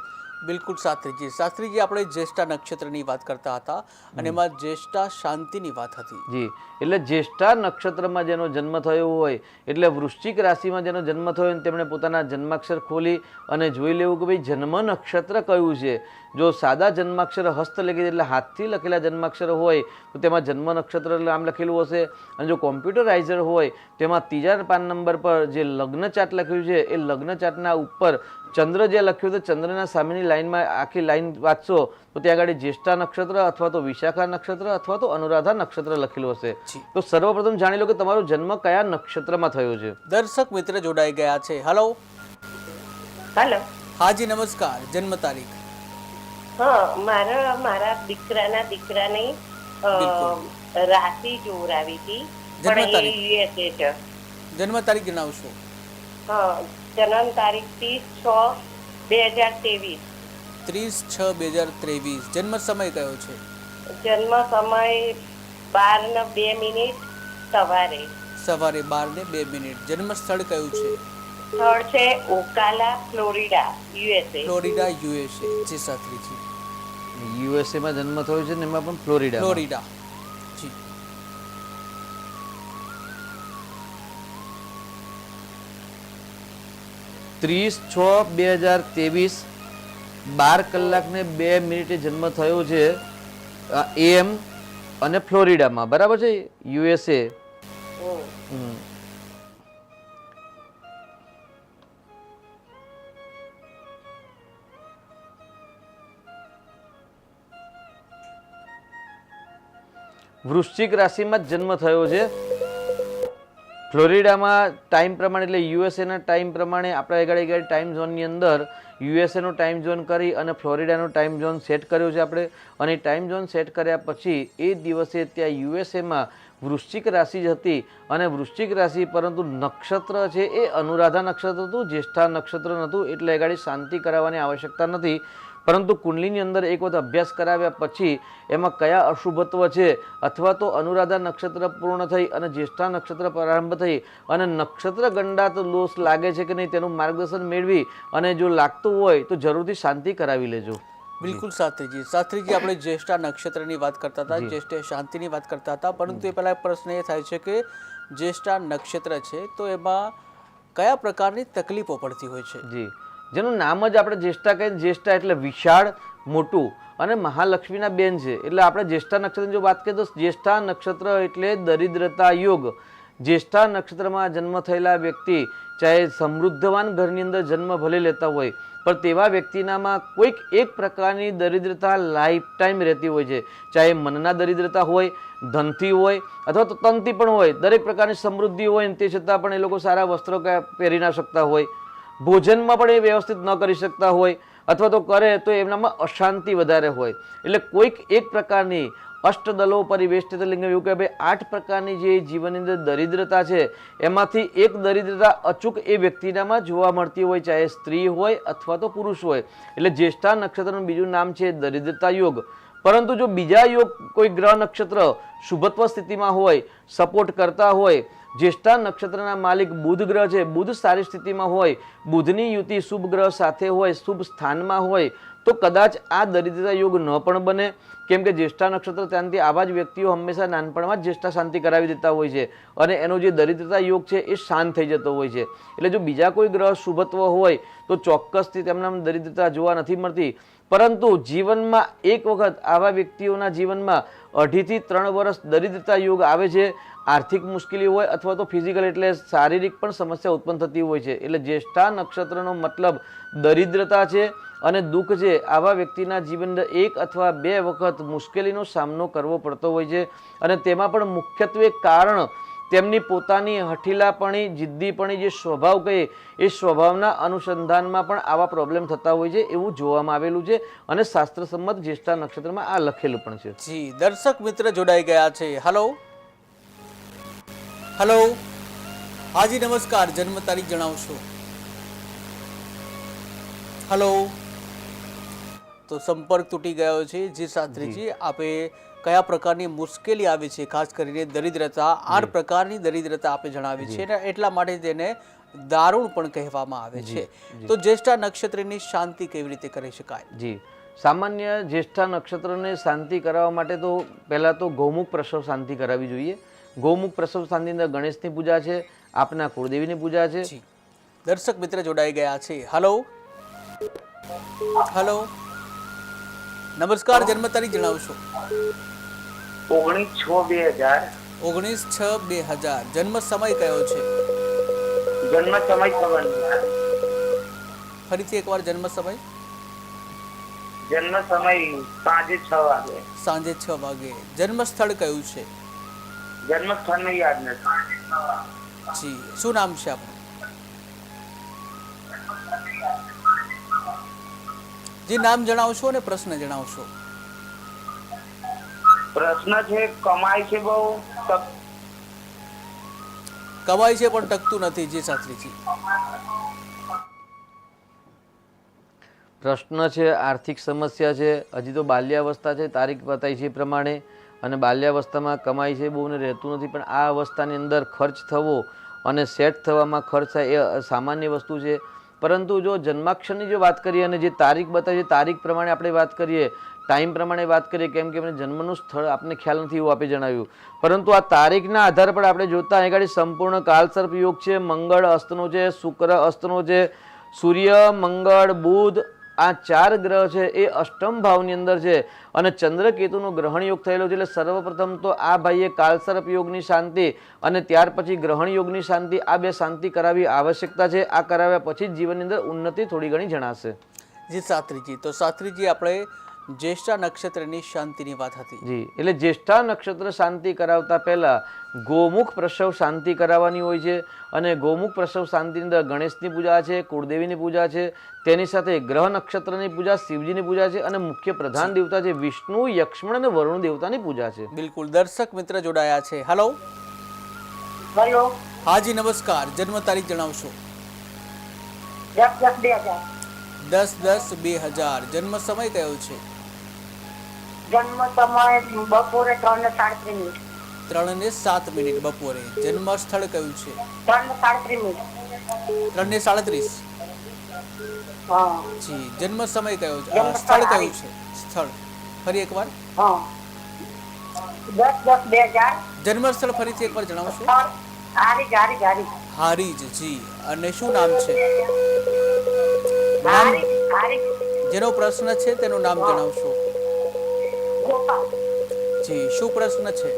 બિલકુલ શાસ્ત્રીજી. શાસ્ત્રીજી, આપણે જ્યેષ્ઠા નક્ષત્રની વાત કરતા હતા અને એમાં જ્યેષ્ઠા શાંતિની વાત હતી. જી, એટલે જ્યેષ્ઠા નક્ષત્રમાં જેનો જન્મ થયો હોય એટલે વૃશ્ચિક રાશિમાં જેનો જન્મ થયો હોય તેમણે પોતાના જન્માક્ષર ખોલી અને જોઈ લેવું કે ભાઈ જન્મ નક્ષત્ર કયું છે. જો સાદા જન્માક્ષર હસ્તલિખિત એટલે હાથથી લખેલા જન્માક્ષર હોય તો તેમાં જન્મ નક્ષત્ર નામ લખેલું હશે, અને જો કોમ્પ્યુટરાઇઝર હોય તેમાં ત્રીજા પાન નંબર પર જે લગ્ન ચાર્ટ લખ્યું છે એ લગ્ન ચાર્ટના ઉપર ચંદ્ર જે લખ્યું તો ચંદ્રના સામેની લાઈનમાં આખી લાઈન વાંચશો તો ત્યાં આગળ જ્યેષ્ઠા નક્ષત્ર અથવા તો વિશાખા નક્ષત્ર અથવા તો અનુરાધા નક્ષત્ર લખેલું હશે. તો સર્વપ્રથમ જાણી લો કે તમારો જન્મ કયા નક્ષત્રમાં થયો છે. દર્શક મિત્ર જોડાઈ ગયા છે. હલો. હેલો. હાજી નમસ્કાર. જન્મ તારીખ? હા, મારા દીકરાની રાશિ જોરાવી હતી, જન્મ પણ એ તારીખ? યુએસએ છે. જન્મ તારીખ જણાવશો? હા, જન્મ તારીખ 30/6/2023. 30/6/2023. જન્મ સમય કયો છે? જન્મ સમય 12:02 સવારે. સવારે 12:02. જન્મ સ્થળ કયું છે? સ્થળ છે Ocala, Florida, USA. Florida, USA. જી શાસ્ત્રીજી. યુએસએમાં જન્મ થયો છે ને એમાં પણ ફ્લોરિડા. ફ્લોરિડા. જી. ત્રીસ 6/2023 12:02 જન્મ થયો છે AM અને ફ્લોરિડામાં, બરાબર છે, યુએસએ. વૃશ્ચિક રાશિમાં જ જન્મ થયો છે. ફ્લોરિડામાં ટાઈમ પ્રમાણે એટલે યુએસએના ટાઈમ પ્રમાણે આપણે આગળ ટાઈમ ઝોનની અંદર યુએસએનો ટાઈમ ઝોન કરી અને ફ્લોરિડાનો ટાઈમ ઝોન સેટ કર્યો છે આપણે. અને ટાઈમ ઝોન સેટ કર્યા પછી એ દિવસે ત્યાં યુએસએમાં વૃશ્ચિક રાશિ જ હતી અને વૃશ્ચિક રાશિ પરંતુ નક્ષત્ર છે એ અનુરાધા નક્ષત્ર હતું, જ્યેષ્ઠા નક્ષત્ર નહોતું, એટલે આગળ શાંતિ કરાવવાની આવશ્યકતા નથી. પરંતુ કુંડલીની અંદર એક વખત અભ્યાસ કરાવ્યા પછી એમાં કયા અશુભત્વ છે અથવા તો અનુરાધા નક્ષત્ર પૂર્ણ થઈ અને જ્યેષ્ઠા નક્ષત્ર પ્રારંભ થઈ અને નક્ષત્ર ગંડાત દોષ લાગે છે કે નહીં તેનું માર્ગદર્શન મેળવી અને જો લાગતું હોય તો જરૂરથી શાંતિ કરાવી લેજો. બિલકુલ શાસ્ત્રીજી. શાસ્ત્રીજી, આપણે જ્યેષ્ઠા નક્ષત્રની વાત કરતા હતા, જ્યેષ્ઠ શાંતિની વાત કરતા હતા, પરંતુ એ પહેલા પ્રશ્ન એ થાય છે કે જ્યેષ્ઠા નક્ષત્ર છે તો એમાં કયા પ્રકારની તકલીફો પડતી હોય છે? જી, જેનું નામ જ આપણે જ્યેષ્ઠા કહીએ. જ્યેષ્ઠા એટલે વિશાળ, મોટું અને મહાલક્ષ્મીના બેન છે. એટલે આપણે જ્યેષ્ઠા નક્ષત્રની જો વાત કરીએ તો જ્યેષ્ઠા નક્ષત્ર એટલે દરિદ્રતા યોગ. જ્યેષ્ઠા નક્ષત્રમાં જન્મ થયેલા વ્યક્તિ ચાહે સમૃદ્ધવાન ઘરની અંદર જન્મ ભલે લેતા હોય પણ તેવા વ્યક્તિનામાં કોઈક એક પ્રકારની દરિદ્રતા લાઈફ ટાઈમ રહેતી હોય છે. ચાહે મનના દરિદ્રતા હોય, ધનથી હોય અથવા તો તનથી પણ હોય. દરેક પ્રકારની સમૃદ્ધિ હોય તે છતાં પણ એ લોકો સારા વસ્ત્રો પહેરી ના શકતા હોય, ભોજનમાં પણ એ વ્યવસ્થિત ન કરી શકતા હોય અથવા તો કરે તો એમનામાં અશાંતિ વધારે હોય. એટલે કોઈક એક પ્રકારની અષ્ટદલો પરિવેષ્ટિત લિંગ એવું કે ભાઈ 8 પ્રકારની જે જીવનની અંદર દરિદ્રતા છે એમાંથી એક દરિદ્રતા અચૂક એ વ્યક્તિનામાં જોવા મળતી હોય, ચાહે સ્ત્રી હોય અથવા તો પુરુષ હોય. એટલે જ્યેષ્ઠા નક્ષત્રનું બીજું નામ છે દરિદ્રતા યોગ. પરંતુ જો બીજા યોગ કોઈ ગ્રહ નક્ષત્ર શુભત્વ સ્થિતિમાં હોય, સપોર્ટ કરતા હોય, જ્યેષ્ઠા નક્ષત્રના માલિક બુધ ગ્રહ છે, બુધ સારી સ્થિતિમાં હોય, બુધની યુતિ શુભ ગ્રહ સાથે હોય, શુભ સ્થાનમાં હોય તો કદાચ આ દરિદ્રતા યોગ ન પણ બને. કેમ કે જ્યેષ્ઠા નક્ષત્ર ત્યાંથી આવા જ વ્યક્તિઓ હંમેશા નાનપણમાં જ જ્યેષ્ઠા શાંતિ કરાવી દેતા હોય છે અને એનો જે દરિદ્રતા યોગ છે એ શાંત થઈ જતો હોય છે. એટલે જો બીજા કોઈ ગ્રહ શુભત્વ હોય તો ચોક્કસથી તેમના દરિદ્રતા જોવા નથી મળતી. પરંતુ જીવનમાં એક વખત આવા વ્યક્તિઓના જીવનમાં 2.5 થી 3 વર્ષ દરિદ્રતા યોગ આવે છે. આર્થિક મુશ્કેલી હોય અથવા તો ફિઝિકલ એટલે શારીરિક પણ સમસ્યા ઉત્પન્ન થતી હોય છે. એટલે જ્યેષ્ઠા નક્ષત્રનો મતલબ દરિદ્રતા છે અને દુઃખ છે. આવા વ્યક્તિના જીવન એક અથવા 2 વખત મુશ્કેલીનો સામનો કરવો પડતો હોય છે અને તેમાં પણ મુખ્યત્વે કારણ તેમની પોતાની હઠીલાપણી, જિદ્દીપણી જે સ્વભાવ કહે એ સ્વભાવના અનુસંધાનમાં પણ આવા પ્રોબ્લેમ થતા હોય છે એવું જોવામાં આવેલું છે અને શાસ્ત્રસંમત જ્યેષ્ઠા નક્ષત્રમાં આ લખેલું પણ છે. જી, દર્શક મિત્ર જોડાઈ ગયા છે. હલો. હલો. હાજી નમસ્કાર. જન્મ તારીખ જણાવશો? હલો. તો સંપર્ક તૂટી ગયો છે. જી શાસ્ત્રીજી, આપે કયા પ્રકારની મુશ્કેલી આવી છે, ખાસ કરીને દરિદ્રતા 8 પ્રકારની દરિદ્રતા આપે જણાવી છે અને એટલા માટે તેને દારૂણ પણ કહેવામાં આવે છે. તો જ્યેષ્ઠા નક્ષત્રની શાંતિ કેવી રીતે કરી શકાય? જી, સામાન્ય જ્યેષ્ઠા નક્ષત્રને શાંતિ કરાવવા માટે તો પહેલાં તો ગૌમુખ પ્રસવ શાંતિ કરાવવી જોઈએ. ગૌમુખ પ્રસવ શાંતિ અંદર ગણેશની પૂજા છે, આપના કુળદેવીની પૂજા છે. જી, દર્શક મિત્ર જોડાઈ ગયા છે. હલો હલો, નમસ્કાર, જન્મ તારીખ જણાવશો? 19/6/2000. 19/6/2000. જન્મ સમય કયો છે? જન્મ સમય ખબર નહીં. ફરીથી એકવાર જન્મ સમય. જન્મ સમય સાંજે 6 વાગે. સાંજે 6 વાગે. જન્મ સ્થળ કયું છે? જન્મ સ્થળ યાદ નથી. જી, શું નામ છે આપનું? જી, નામ જણાવશો અને પ્રશ્ન જણાવશો. પ્રશ્ન છે કમાય છે બહુ, કમાય છે પણ ટકતું નથી. જી શાસ્ત્રીજી. પ્રશ્ન છે આર્થિક સમસ્યા છે, હજી તો બાલ્યાવસ્થા છે, તારીખ બતાવી છે એ પ્રમાણે, અને બાલ્યાવસ્થામાં કમાઈ છે બહુને રહેતું નથી, પણ આ અવસ્થાની અંદર ખર્ચ થવો અને સેટ થવામાં ખર્ચ થાય એ સામાન્ય વસ્તુ છે. પરંતુ જો જન્માક્ષરની જો વાત કરીએ અને જે તારીખ બતાવી છે તારીખ પ્રમાણે આપણે વાત કરીએ, ટાઈમ પ્રમાણે વાત કરીએ, કેમ કે એમને જન્મનું સ્થળ આપને ખ્યાલ નથી એવું આપે જણાવ્યું, પરંતુ આ તારીખના આધાર પર આપણે જોતા અહીં આગળ સંપૂર્ણ કાલસર્પ યોગ છે, મંગળ અસ્તનો છે, શુક્ર અસ્તનો છે, સૂર્ય, મંગળ, બુધ, આ 4 ગ્રહ છે એ અષ્ટમ ભાવની અંદર છે, અને ચંદ્રકેતુનો ગ્રહણ યોગ થયેલો છે. એટલે સર્વપ્રથમ તો આ ભાઈએ કાલસર્પ યોગની શાંતિ અને ત્યાર પછી ગ્રહણ યોગની શાંતિ, આ બે શાંતિ કરાવવી આવશ્યકતા છે. આ કરાવ્યા પછી જ જીવનની અંદર ઉન્નતિ થોડી ઘણી જણાશે. જી શાસ્ત્રીજી, તો શાસ્ત્રીજી આપણે જ્યેષ્ઠા નક્ષત્રની શાંતિની વાત હતી. જી, એટલે જ્યેષ્ઠા નક્ષત્ર શાંતિ કરાવતા પહેલા ગોમુખ પ્રસવ શાંતિ કરાવવાની હોય છે, અને ગોમુખ પ્રસવ શાંતિની અંદર ગણેશની પૂજા છે, કુળદેવીની પૂજા છે, તેની સાથે ગ્રહ નક્ષત્રની પૂજા, શિવજીની પૂજા છે, અને મુખ્ય પ્રધાન દેવતા છે વિષ્ણુ, યક્ષ્મણ અને વરુણ દેવતાની પૂજા છે. બિલકુલ. દર્શક મિત્ર જોડાયા છે. હલો હેલો, હાજી નમસ્કાર, જન્મ તારીખ જણાવશો? 10/10/2000. 10/10/2000. જન્મ સમય કયો છે? જન્મ સમય બપોરે 3:37. 3:07 બપોરે. જન્મ સ્થળ કયું છે? 3:37. 3:37. હા જી, જન્મ સમય કયો છે? જન્મ સ્થળ સ્થળ કયું છે? સ્થળ ફરી એકવાર. હા 10/10/2000. જન્મ સ્થળ ફરીથી એકવાર જણાવશો? હારીજ. હારીજ. જી, અને શું નામ છે? નામ હારીજ જેનો પ્રશ્ન છે તેનું નામ જણાવશો? ગોપાલ. જી, શું પ્રશ્ન છે?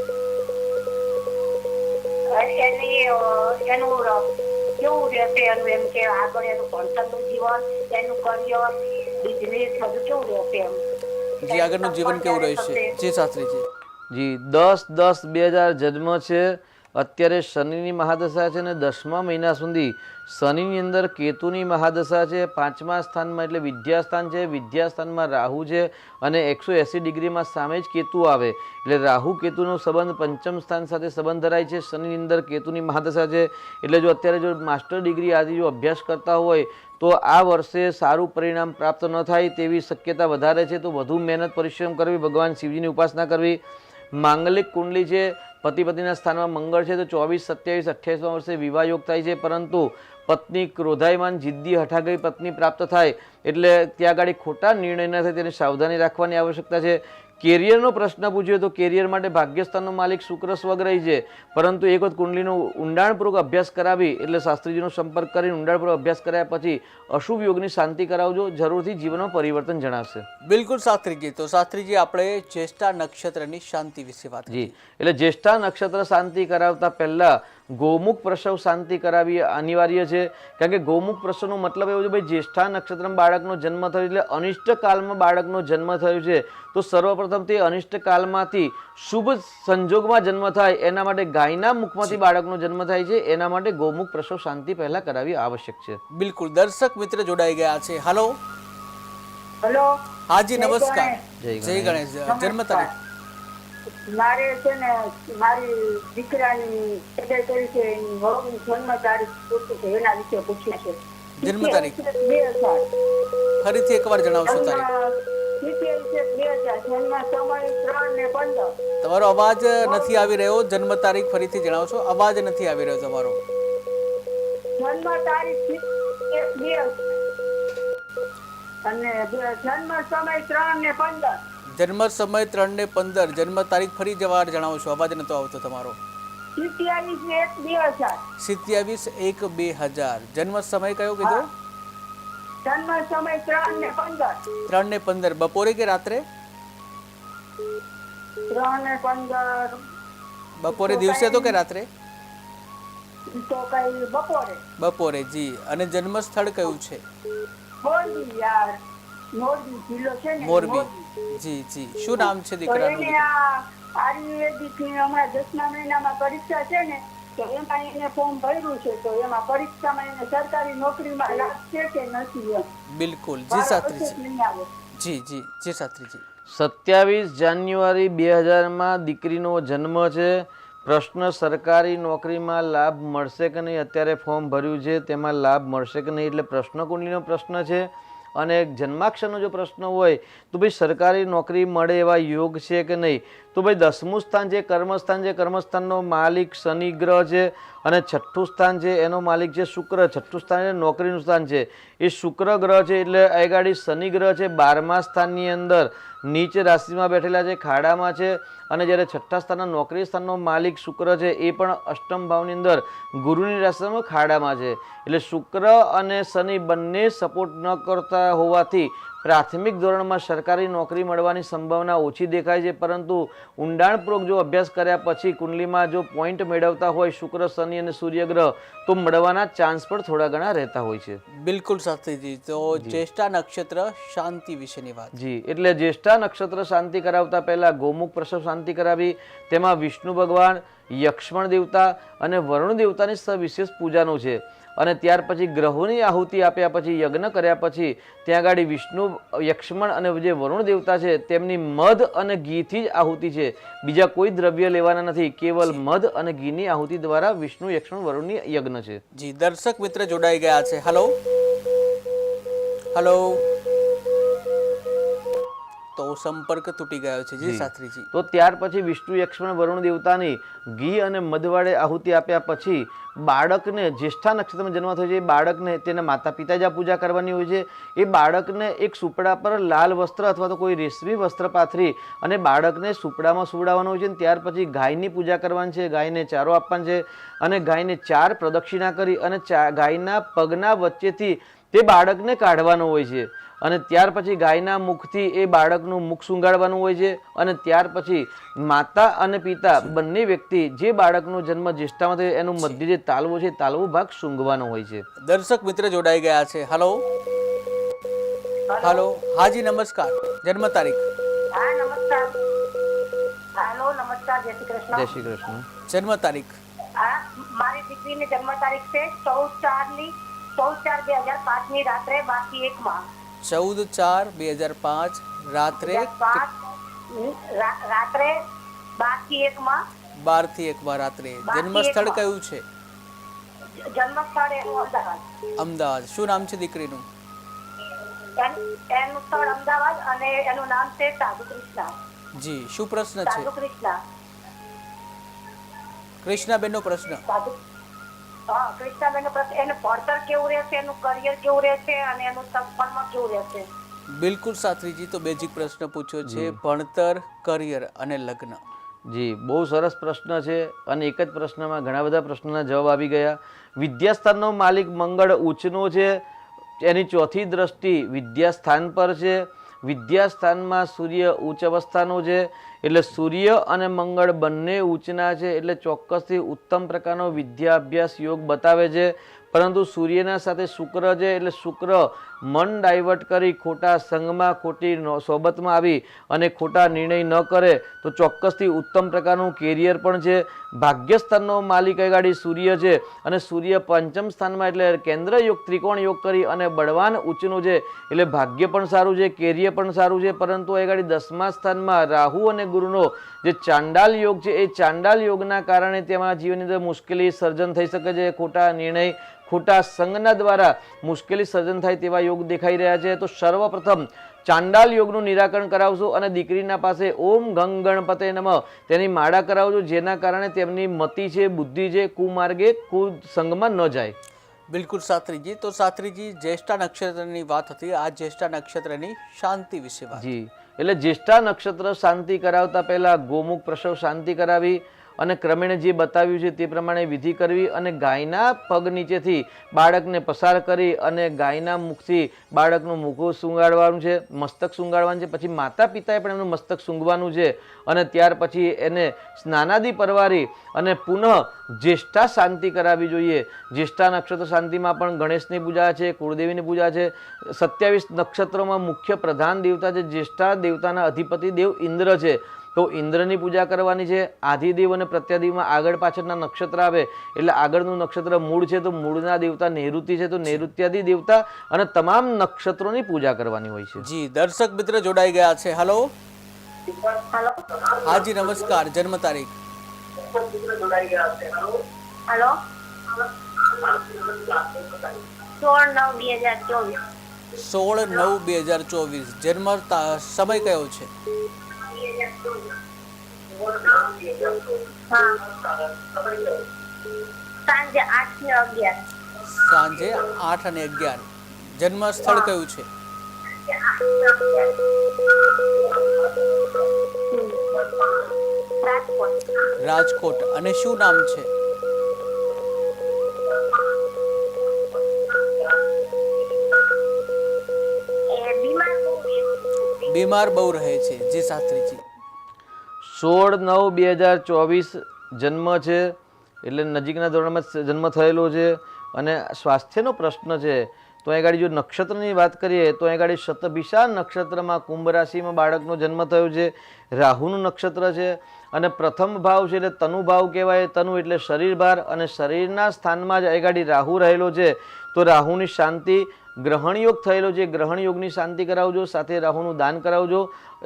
એનું કેવું રહેશે, એનું એમ કે આગળ એનું ભણતરનું જીવન, એનું કરિયર, બિઝનેસ બધું કેવું રહેશે એમ? જી, આગળનું જીવન કેવું રહેશે? જી શાસ્ત્રીજી. જી, 10/10/2000 જન્મ છે. અત્યારે શનિની મહાદશા છે, અને 10મા મહિના સુધી શનિની અંદર કેતુની મહાદશા છે. 5મા સ્થાનમાં એટલે વિદ્યાસ્થાન છે, વિદ્યાસ્થાનમાં રાહુ છે, અને 180 ડિગ્રીમાં સામે જ કેતુ આવે, એટલે રાહુ કેતુનો સંબંધ પંચમ સ્થાન સાથે સંબંધ ધરાય છે. શનિની અંદર કેતુની મહાદશા છે, એટલે જો અત્યારે જો માસ્ટર ડિગ્રી આદિ જો અભ્યાસ કરતા હોય તો આ વર્ષે સારું પરિણામ પ્રાપ્ત ન થાય તેવી શક્યતા વધારે છે. તો વધુ મહેનત પરિશ્રમ કરવી, ભગવાન શિવજીની ઉપાસના કરવી. માંગલિક કુંડલી છે, પતિ પત્નીના સ્થાનમાં મંગળ છે, તો 24, 27, 28મા વર્ષે વિવાહ યોગ થાય છે, પરંતુ પત્ની ક્રોધાયમાન, જિદ્દી, હઠાગઈ પત્ની પ્રાપ્ત થાય, એટલે ત્યાં આગળ ખોટા નિર્ણય ન થાય તેની સાવધાની રાખવાની આવશ્યકતા છે. કેરિયરનો પ્રશ્ન પૂછ્યો તો કેરિયર માટે ભાગ્યસ્થાનનો માલિક શુક્ર સ્વગ્રહી છે, પરંતુ એક વખત કુંડલીનો ઊંડાણપૂર્વક અભ્યાસ કરાવી, એટલે શાસ્ત્રીજીનો સંપર્ક કરીને ઊંડાણપૂર્વક અભ્યાસ કરાયા પછી અશુભ યોગની શાંતિ કરાવજો, જરૂરથી જીવનમાં પરિવર્તન જણાવશે. બિલકુલ શાસ્ત્રીજી. તો શાસ્ત્રીજી આપણે જ્યેષ્ઠા નક્ષત્રની શાંતિ વિશે વાત જી, એટલે જ્યેષ્ઠા નક્ષત્ર શાંતિ કરાવતા પહેલા ગૌમુખ પ્રસવ શાંતિ કરાવી અનિવાર્ય છે, કારણ કે ગૌમુખ પ્રસવનો મતલબ એવો છે ભાઈ જ્યેષ્ઠા નક્ષત્રમાં બાળકનો જન્મ થયો એટલે અનિષ્ટ કાળમાં બાળકનો જન્મ થયો છે, તો સર્વપ્રથમ તે અનિષ્ટ કાળમાંથી શુભ સંજોગમાં જન્મ થાય એના માટે ગાયના મુખમાંથી બાળકનો જન્મ થાય છે, એના માટે ગૌમુખ પ્રસવ શાંતિ પહેલા કરાવી આવશ્યક છે. બિલકુલ. દર્શક મિત્ર જોડાઈ ગયા છે. હલો હેલો, હાજી નમસ્કાર, જય જય ગણેશ. જન્મ તારીખ? મારે છે ને મારી દીકરાની સગાઈ કરી છે, એની વહુની જન્મ તારીખ પૂછ્યું છે, એના વિશે પૂછ્યું છે. જન્મ તારીખ 2000. ફરીથી એકવાર જણાવશો તારીખ? 2000. જન્મ સમય 3:15. તમારો અવાજ નથી આવી રહ્યો. જન્મ તારીખ ફરીથી જણાવશો? અવાજ નથી આવી રહ્યો તમારો. જન્મ તારીખ 1-2 અને જન્મ સમય 3 ને 15. જન્મ સમય 3 ને 15. જન્મ તારીખ ફરી જવાર જણાવો છો, અવાજ નતો આવતો તમારો. 27-1-2000. 27-1-2000. જન્મ સમય કયો કીધો? જન્મ સમય 3 ને 15. 3 ને 15. બપોરે કે રાત્રે? 3 ને 15 બપોરે દિવસે તો કે રાત્રે? તો કઈ બપોરે. બપોરે. જી. અને જન્મ સ્થળ કયું છે? મોરબી યાર, મોરબી જિલ્લો છે ને મોરબી. જી જી. શું નામ છે તો દીકરાનું? એને આ આયુર્વેદિક ની હમણાં 10મા મહિનામાં પરીક્ષા છે ને, તો એમાં એને ફોર્મ ભર્યું છે, તો એમાં પરીક્ષામાં એને સરકારી નોકરીમાં લાભ છે કે નથી એમ. બિલકુલ. જી મારો શાસ્ત્રીજી. અસર નહીં આવે. જી જી. જી શાસ્ત્રીજી. 27 જાન્યુઆરી 2000માં દીકરીનો જન્મ છે. પ્રશ્ન સરકારી નોકરીમાં લાભ મળશે કે નહીં, અત્યારે ફોર્મ ભર્યું છે તેમાં લાભ મળશે કે નહીં, એટલે પ્રશ્ન કુંડલીનો પ્રશ્ન છે. અને જન્માક્ષરનો જો પ્રશ્ન હોય તો ભાઈ સરકારી નોકરી મળે એવા યોગ છે કે નહીં, તો ભાઈ 10મું સ્થાન છે કર્મસ્થાન છે, કર્મસ્થાનનો માલિક શનિ ગ્રહ છે, અને 6ઠું સ્થાન છે એનો માલિક છે શુક્ર. 6ઠું સ્થાન એટલે નોકરીનું સ્થાન છે, એ શુક્ર ગ્રહ છે. એટલે આગળ શનિ ગ્રહ છે 12મા સ્થાનની અંદર નીચે રાશિમાં બેઠેલા છે, ખાડામાં છે. અને જ્યારે 6ઠ્ઠા સ્થાનના નોકરી સ્થાનનો માલિક શુક્ર છે એ પણ અષ્ટમ ભાવની અંદર ગુરુની રાશિમાં ખાડામાં છે. એટલે શુક્ર અને શનિ બંને સપોર્ટ ન કરતા હોવાથી પ્રાથમિક ધોરણમાં સરકારી નોકરી મળવાની સંભાવના ઓછી દેખાય છે. પરંતુ ઊંડાણપૂર્વક જો અભ્યાસ કર્યા પછી કુંડલીમાં જો પોઈન્ટ મેળવતા હોય શુક્ર, શનિ અને સૂર્ય ગ્રહ, તો મળવાના ચાન્સ પણ થોડા ઘણા રહેતા હોય છે. બિલકુલ શાસ્ત્રીજી. તો જ્યેષ્ઠા નક્ષત્ર શાંતિ વિશેની વાત. જી. એટલે જ્યેષ્ઠા નક્ષત્ર શાંતિ કરાવતા પહેલા ગૌમુખ પ્રસવ શાંતિ કરાવી, તેમાં વિષ્ણુ ભગવાન, યક્ષ્મણ દેવતા અને વરુણ દેવતાની સવિશેષ પૂજાનું છે. અને ત્યાર પછી ગ્રહોની આહુતિ આપ્યા પછી યજ્ઞ કર્યા પછી ત્યાં આગળ વિષ્ણુ, યક્ષ્મણ અને જે વરુણ દેવતા છે તેમની મધ અને ઘીથી જ આહુતિ છે. બીજા કોઈ દ્રવ્ય લેવાના નથી, કેવલ મધ અને ઘીની આહુતિ દ્વારા વિષ્ણુ, યક્ષ્મણ, વરુણની યજ્ઞ છે. જી. દર્શક મિત્ર જોડાઈ ગયા છે. Hello hello. તો સંપર્ક તૂટી ગયો છે. જી શાસ્ત્રીજી. તો ત્યાર પછી વિષ્ણુ, યક્ષ્મણ, વરુણ દેવતાની ઘી અને મધ વડે આહુતિ આપ્યા પછી બાળકને, જ્યેષ્ઠા નક્ષત્રમાં જન્મ થયો છે એ બાળકને તેના માતા પિતા જ પૂજા કરવાની હોય છે. એ બાળકને એક સુપડા પર લાલ વસ્ત્ર અથવા તો કોઈ રેશમી વસ્ત્ર પાથરી અને બાળકને સુપડામાં સુવડાવવાનું હોય છે. ત્યાર પછી ગાયની પૂજા કરવાની છે, ગાયને ચારો આપવાનો છે, અને ગાયને 4 પ્રદક્ષિણા કરી અને ગાયના પગના વચ્ચેથી તે બાળકને કાઢવાનો હોય છે. અને ત્યાર પછી ગાયના મુખથી એ બાળકનું મુખ સૂંઘાડવાનું હોય છે. અને ત્યાર પછી માતા અને પિતા બંને વ્યક્તિ જે બાળકનો જન્મ જ્યેષ્ઠામાં થયો એનું મધ્ય જે તાલવો છે તાલવો ભાગ સૂંઘવાનો હોય છે. દર્શક મિત્ર જોડાઈ ગયા છે. Hello hello. હાજી નમસ્કાર. જન્મ તારીખ? હા નમસ્કાર. હાલો નમસ્કાર. જય શ્રી કૃષ્ણ. જય શ્રી કૃષ્ણ. જન્મ તારીખ? હા, મારી દીકરીની જન્મ તારીખ છે 14/4/2005 ની રાત્રે 12:01 14/4/2005 રાત્રે 12:01 12:01 રાત્રે. જન્મ સ્થળ કયું છે? જન્મ સ્થળ એનું અમદાવાદ. અમદાવાદ. શું નામ છે દીકરીનું? એનું સ્થળ અમદાવાદ અને એનું નામ છે સાધુ કૃષ્ણા. જી. શું પ્રશ્ન છે? સાધુ કૃષ્ણા. કૃષ્ણાબેનનો પ્રશ્ન. સાધુ હા, કૃષ્ણાબેનનો પ્રશ્ન, એનું ભણતર કેવું રહેશે, એનું કરિયર કેવું રહેશે અને એનું સફળમાં કેવું રહેશે? બિલકુલ શાસ્ત્રીજી. તો બેઝિક પ્રશ્ન પૂછ્યો છે, ભણતર, કરિયર અને લગ્ન. જી. બહુ સરસ પ્રશ્ન છે અને એક જ પ્રશ્નમાં ઘણા બધા પ્રશ્નોના જવાબ આવી ગયા. વિદ્યાસ્થાનનો માલિક મંગળ ઉચ્ચનો છે, એની ચોથી દ્રષ્ટિ વિદ્યાસ્થાન પર છે. વિદ્યાસ્થાનમાં સૂર્ય ઉચ્ચ અવસ્થાનો છે, એટલે સૂર્ય અને મંગળ બંને ઉચ્ચના છે, એટલે ચોક્કસથી ઉત્તમ પ્રકારનો વિદ્યા અભ્યાસ યોગ બતાવે છે. પરંતુ સૂર્યના સાથે શુક્ર છે, એટલે શુક્ર મન ડાયવર્ટ કરી ખોટા સંગમાં, ખોટી સોબતમાં આવી અને ખોટા નિર્ણય ન કરે તો ચોક્કસથી ઉત્તમ પ્રકારનું કેરિયર પણ છે. ભાગ્યસ્થાનનો માલિક ગાડી સૂર્ય છે, અને સૂર્ય પંચમ સ્થાનમાં એટલે કેન્દ્ર યોગ, ત્રિકોણ યોગ કરી અને બળવાન ઉચ્ચનું છે, એટલે ભાગ્ય પણ સારું છે, કેરિયર પણ સારું છે. પરંતુ એ ગાડી 10મા સ્થાનમાં રાહુ અને ગુરુનો જે ચાંડાલ યોગ છે, એ ચાંડાલ યોગના કારણે તેમાં જીવનની અંદર મુશ્કેલી સર્જન થઈ શકે છે. ખોટા નિર્ણય, ખોટા સંગના દ્વારા મુશ્કેલી સર્જન થાય તેવા યોગ દેખાઈ રહ્યા છે. તો સર્વપ્રથમ ચાંડાલ યોગનું નિરાકરણ કરાવશું અને દીકરીના પાસે ઓમ ગંગ ગણપતે નમઃ તેની માળા કરાવજો, જેના કારણે તેમની મતિ છે, બુદ્ધિ છે, કુમાર્ગે કુસંગમાં ન જાય. બિલકુલ શાસ્ત્રીજી. તો શાસ્ત્રીજી, જ્યેષ્ઠા નક્ષત્રની વાત હતી, આ જ્યેષ્ઠા નક્ષત્રની શાંતિ વિશે વાત. જી, એટલે જ્યેષ્ઠા નક્ષત્ર શાંતિ કરાવતા પહેલા ગોમુખ પ્રસવ શાંતિ કરાવી અને ક્રમેણ જે બતાવ્યું છે તે પ્રમાણે વિધિ કરવી અને ગાયના પગ નીચેથી બાળકને પસાર કરી અને ગાયના મુખથી બાળકનું મુખ સૂંઘાડવાનું છે, મસ્તક સૂંઘાડવાનું છે. પછી માતા પિતાએ પણ એમનું મસ્તક સૂંઘવાનું છે અને ત્યાર પછી એને સ્નાનાદિ પરવારી અને પુનઃ જ્યેષ્ઠા શાંતિ કરાવવી જોઈએ. જ્યેષ્ઠા નક્ષત્ર શાંતિમાં પણ ગણેશની પૂજા છે, કુળદેવીની પૂજા છે. 27 નક્ષત્રોમાં મુખ્ય પ્રધાન દેવતા છે જ્યેષ્ઠા દેવતાના અધિપતિ દેવ ઇન્દ્ર છે. તો ઇન્દ્રની પૂજા કરવાની છે. આધિદેવ અને પ્રત્યાદેવમાં આગળ પાછળના નક્ષત્ર આવે એટલે આગળનું નક્ષત્ર મૂળ છે તો મૂળના દેવતા નૈઋત્ય છે તો નૈઋત્યાદિ દેવતા અને તમામ નક્ષત્રોની પૂજા કરવાની હોય છે. જી, દર્શક મિત્ર જોડાઈ ગયા છે. હલો. હાજી નમસ્કાર. જન્મ તારીખ? હેલો 16/9/2024. 16/9/2024. જન્મ સમય કયો છે? હા, સાંજે 8 થી 11. સાંજે 8 અને 11. જન્મ સ્થળ કયું છે? રાજકોટ. રાજકોટ. અને શું નામ છે? બીમાર બહુ રહે છે. જી શાસ્ત્રીજી. 16/9/2024 જન્મ છે એટલે નજીકના ધોરણમાં જન્મ થયેલો છે અને સ્વાસ્થ્યનો પ્રશ્ન છે. તો અહીં ગાડી જો નક્ષત્રની વાત કરીએ તો અહીં ગાડી શતભિષા નક્ષત્રમાં કુંભ રાશિમાં બાળકનો જન્મ થયો છે. રાહુનું નક્ષત્ર છે અને પ્રથમ ભાવ છે એટલે તનુ ભાવ કહેવાય. તનુ એટલે શરીર ભાર અને શરીરના સ્થાનમાં જ અહીં ગાડી રાહુ રહેલો છે. તો રાહુની શાંતિ, ગ્રહણ યોગ થયેલો છે, ગ્રહણ યોગની શાંતિ કરાવજો, સાથે રાહુનું દાન કરાવજો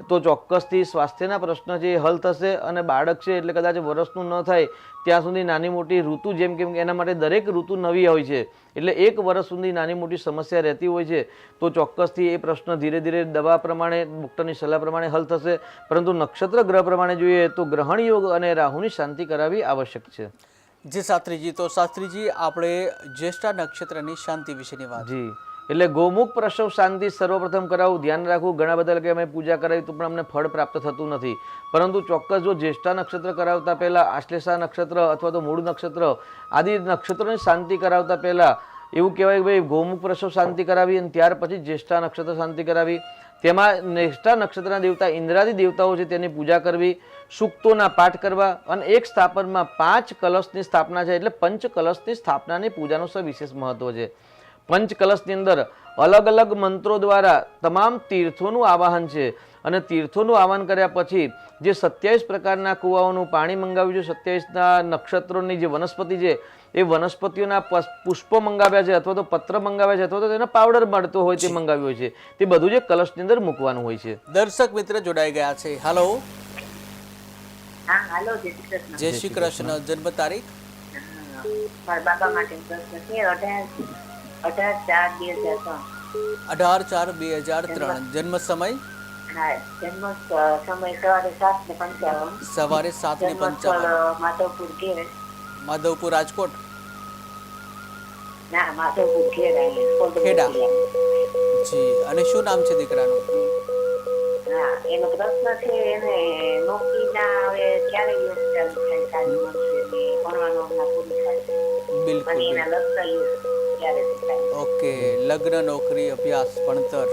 તો ચોક્કસથી સ્વાસ્થ્યના પ્રશ્ન છે એ હલ થશે. અને બાળક છે એટલે કદાચ વર્ષનું ન થાય ત્યાં સુધી નાની મોટી ઋતુ, જેમ કે એના માટે દરેક ઋતુ નવી હોય છે એટલે 1 વર્ષ સુધી નાની મોટી સમસ્યા રહેતી હોય છે તો ચોક્કસથી એ પ્રશ્ન ધીરે ધીરે દવા પ્રમાણે, ડૉક્ટરની સલાહ પ્રમાણે હલ થશે. પરંતુ નક્ષત્ર ગ્રહ પ્રમાણે જોઈએ તો ગ્રહણ યોગ અને રાહુની શાંતિ કરાવવી આવશ્યક છે. જી શાસ્ત્રીજી. તો શાસ્ત્રીજી, આપણે જ્યેષ્ઠા નક્ષત્રની શાંતિ વિશેની વાત. જી, એટલે ગોમુખ પ્રસવ શાંતિ સર્વપ્રથમ કરાવવું. ધ્યાન રાખવું, ઘણા બધા કે અમે પૂજા કરાવી તો પણ અમને ફળ પ્રાપ્ત થતું નથી. પરંતુ ચોક્કસ જો જ્યેષ્ઠા નક્ષત્ર કરાવતા પહેલાં આશ્લેષા નક્ષત્ર અથવા તો મૂળ નક્ષત્ર આદિ નક્ષત્રોની શાંતિ કરાવતા પહેલાં એવું કહેવાય કે ભાઈ ગોમુખ પ્રસવ શાંતિ કરાવી અને ત્યાર પછી જ્યેષ્ઠા નક્ષત્ર શાંતિ કરાવી. તેમાં જ્યેષ્ઠા નક્ષત્રના દેવતા ઇન્દ્રાદિ દેવતાઓ છે તેની પૂજા કરવી, સૂક્તોના પાઠ કરવા અને એક સ્થાપનમાં 5 કલશની સ્થાપના છે એટલે પંચ કલશની સ્થાપનાની પૂજાનું સવિશેષ મહત્વ છે. પંચ કલશની અંદર અલગ અલગ મંત્રો દ્વારા તમામ તીર્થોનું આવાહન છે અને તીર્થોનું આવાહન કર્યા પછી જે 27 પ્રકારના કુવાઓનું પાણી મંગાવ્યું છે, 27ના નક્ષત્રોની જે વનસ્પતિ છે એ વનસ્પતિઓના પુષ્પો મંગાવ્યા છે અથવા તો પત્ર મંગાવ્યા છે અથવા તો તેનો પાવડર મળતો હોય તે મંગાવ્યો હોય છે. તે બધું જે કલશની અંદર મૂકવાનું હોય છે. દર્શક મિત્ર જોડાઈ ગયા છે. હલો. હા, હાલો. જય શ્રી કૃષ્ણ. જય શ્રી કૃષ્ણ. જન્મ તારીખ? મારા બાબા માટે પ્રશ્ન છે. 18/4/2003. 18/4/2003. જન્મ સમય? હા, જન્મ સમય સવારે 7:55. સવારે 7:55. માધવપુર ઘેર. માધવપુર, રાજકોટ? ના, માધવપુર ઘેર. ખેડા. જી. અને શું નામ છે દીકરાનું? હા, એનો પ્રશ્ન છે એને નોકરીના હવે ક્યારે યોગ ચાલુ થાય, ચાલુ મળશે ને ભણવાનો હમણાં પૂરું થાય અને બિલકુલ. એના લગતા યોગ ક્યારે થાય. ઓકે. લગ્ન, નોકરી, અભ્યાસ, ભણતર,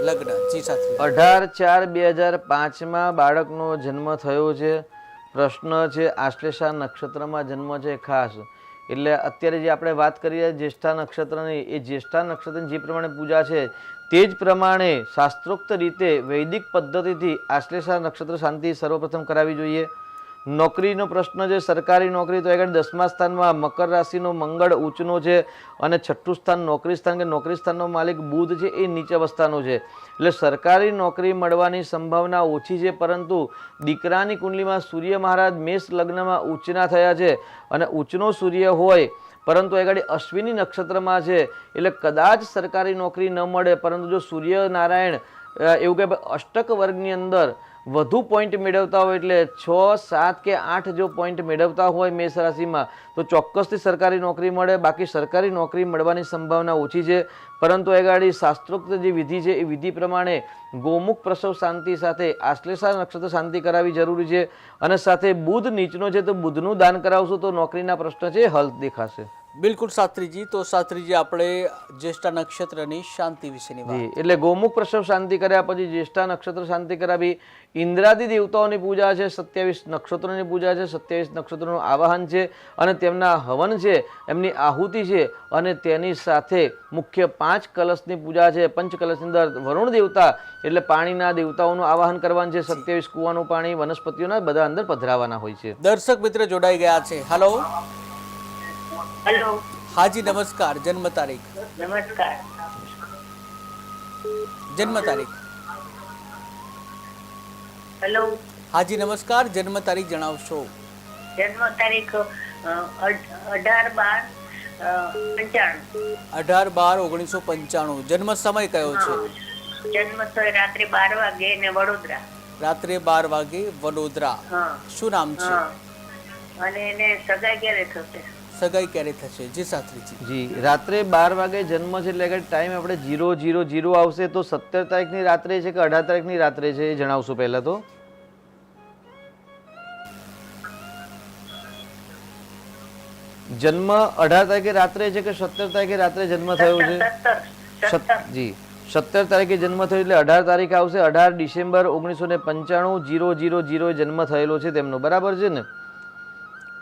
લગ્ન. જી શાસ્ત્રી. 18/4/2005 બાળકનો જન્મ થયો છે. પ્રશ્ન છે આશ્લેષા નક્ષત્રમાં જન્મ છે. ખાસ એટલે અત્યારે જે આપણે વાત કરીએ જ્યેષ્ઠા નક્ષત્રની, એ જ્યેષ્ઠા નક્ષત્રની જે પ્રમાણે પૂજા છે તે જ પ્રમાણે શાસ્ત્રોક્ત રીતે વૈદિક પદ્ધતિથી આશ્લેષા નક્ષત્ર શાંતિ સર્વપ્રથમ કરાવવી જોઈએ. નોકરીનો પ્રશ્ન છે, સરકારી નોકરી તો આગળ 10મા સ્થાનમાં મકર રાશિનો મંગળ ઉચ્ચનો છે અને 6ઠું સ્થાન નોકરી સ્થાન કે નોકરી સ્થાનનો માલિક બુધ છે એ નીચ અવસ્થાનો છે. એટલે સરકારી નોકરી મળવાની સંભાવના ઓછી છે. પરંતુ દીકરાની કુંડલીમાં સૂર્ય મહારાજ મેષ લગ્નમાં ઉચ્ચના થયા છે અને ઉચ્ચનો સૂર્ય હોય પરંતુ એ ગાડી અશ્વિની નક્ષત્રમાં છે એટલે કદાચ સરકારી નોકરી ન મળે. પરંતુ જો સૂર્યનારાયણ એવું કે અષ્ટક વર્ગની અંદર વધુ પોઈન્ટ મેળવતા હોય એટલે 6, 7 કે 8 જો પોઈન્ટ મેળવતા હોય મેષ રાશિમાં તો ચોક્કસથી સરકારી નોકરી મળે. બાકી સરકારી નોકરી મળવાની સંભાવના ઓછી છે. પરંતુ એ ગાડી શાસ્ત્રોક્ત જે વિધિ છે એ વિધિ પ્રમાણે ગોમુખ પ્રસવ શાંતિ સાથે આશ્લેષા નક્ષત્ર શાંતિ કરાવવી જરૂરી છે. અને સાથે બુધ નીચનો છે તો બુધનું દાન કરાવશું તો નોકરીના પ્રશ્ન છે હલ દેખાશે. બિલકુલ શાસ્ત્રીજી. તો શાસ્ત્રીજી આપણે જ્યેષ્ઠા નક્ષત્રની શાંતિ વિશેની વાત. જી, એટલે ગોમુખ પ્રસવ શાંતિ કર્યા પછી જ્યેષ્ઠા નક્ષત્ર શાંતિ કરાવી. ઇન્દ્રાદી દેવતાઓની પૂજા છે, 27 નક્ષત્રોની પૂજા છે, 27 નક્ષત્રોનું આવાહન છે અને તેમના હવન છે, એમની આહુતિ છે અને તેની સાથે મુખ્ય 5 કલશની પૂજા છે. પંચ કલશની અંદર વરુણ દેવતા એટલે પાણીના દેવતાઓનું આવાહન કરવાનું છે. 27 કુવાનું પાણી વનસ્પતિઓના બધા અંદર પધરાવાના હોય છે. દર્શક મિત્ર જોડાઈ ગયા છે. હેલો. હેલો, હાજી નમસ્કાર. જન્મ તારીખ? નમસ્કાર. જન્મ તારીખ? હેલો, હાજી નમસ્કાર. જન્મ તારીખ જણાવશો? જન્મ તારીખ 18/12/95. 18/12/1995. જન્મ સમય કયો છે? જન્મ સમય રાત્રે 12 વાગે ને વડોદરા. રાત્રે 12 વાગે વડોદરા. હા, શું નામ છે? હા. અને એને સગાઈ ક્યારે થશે? સગાઈ ક્યારે થશે? જી શાસ્ત્રીજી. જી, રાત્રે 12 વાગે જન્મ છે એટલે ટાઈમ આપણે 0:00 આવશે. તો 17 તારીખની રાત્રે છે કે 18 તારીખની રાત્રે છે એ જણાવશું પહેલા તો. જન્મ 18 તારીખે રાત્રે છે કે 17 તારીખે રાત્રે જન્મ થયો છે? 17. જી, 17 તારીખે જન્મ થયો એટલે 18 તારીખ આવશે. 18 ડિસેમ્બર 1995 0:00 જન્મ થયેલો છે તેમનો. બરાબર છે ને?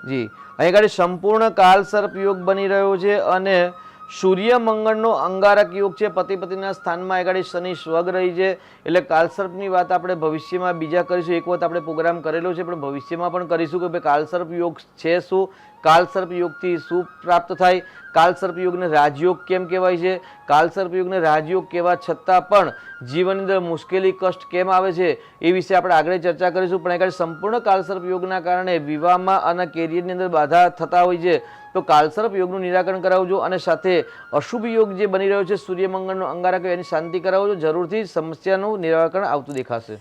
જી, અહીં આગળ સંપૂર્ણ કાલસર્પ યોગ બની રહ્યો છે અને સૂર્ય મંગળનો અંગારક યોગ છે. પતિ પતિના સ્થાનમાં આગળ શનિ સ્વગ રહી છે એટલે કાલસર્પની વાત આપણે ભવિષ્યમાં બીજા કરીશું. એક વખત આપણે પ્રોગ્રામ કરેલો છે પણ ભવિષ્યમાં પણ કરીશું કે ભાઈ કાલસર્પ યોગ છે શું, કાલસર્પ યોગથી શું પ્રાપ્ત થાય, કાલસર્પ યોગને રાજયોગ કેમ કહેવાય છે, કાલસર્પ યોગને રાજયોગ કહેવા છતાં પણ જીવનની અંદર મુશ્કેલી કષ્ટ કેમ આવે છે એ વિશે આપણે આગળ ચર્ચા કરીશું. પણ આગળ સંપૂર્ણ કાલસર્પ યોગના કારણે વિવાહમાં અને કેરિયરની અંદર બાધા થતા હોય છે તો કાલસર્પ યોગનું નિરાકરણ કરાવજો અને સાથે અશુભ યોગ જે બની રહ્યો છે સૂર્યમંગળનો અંગારક એની શાંતિ કરાવજો. જરૂરથી સમસ્યાનું નિરાકરણ આવતું દેખાશે.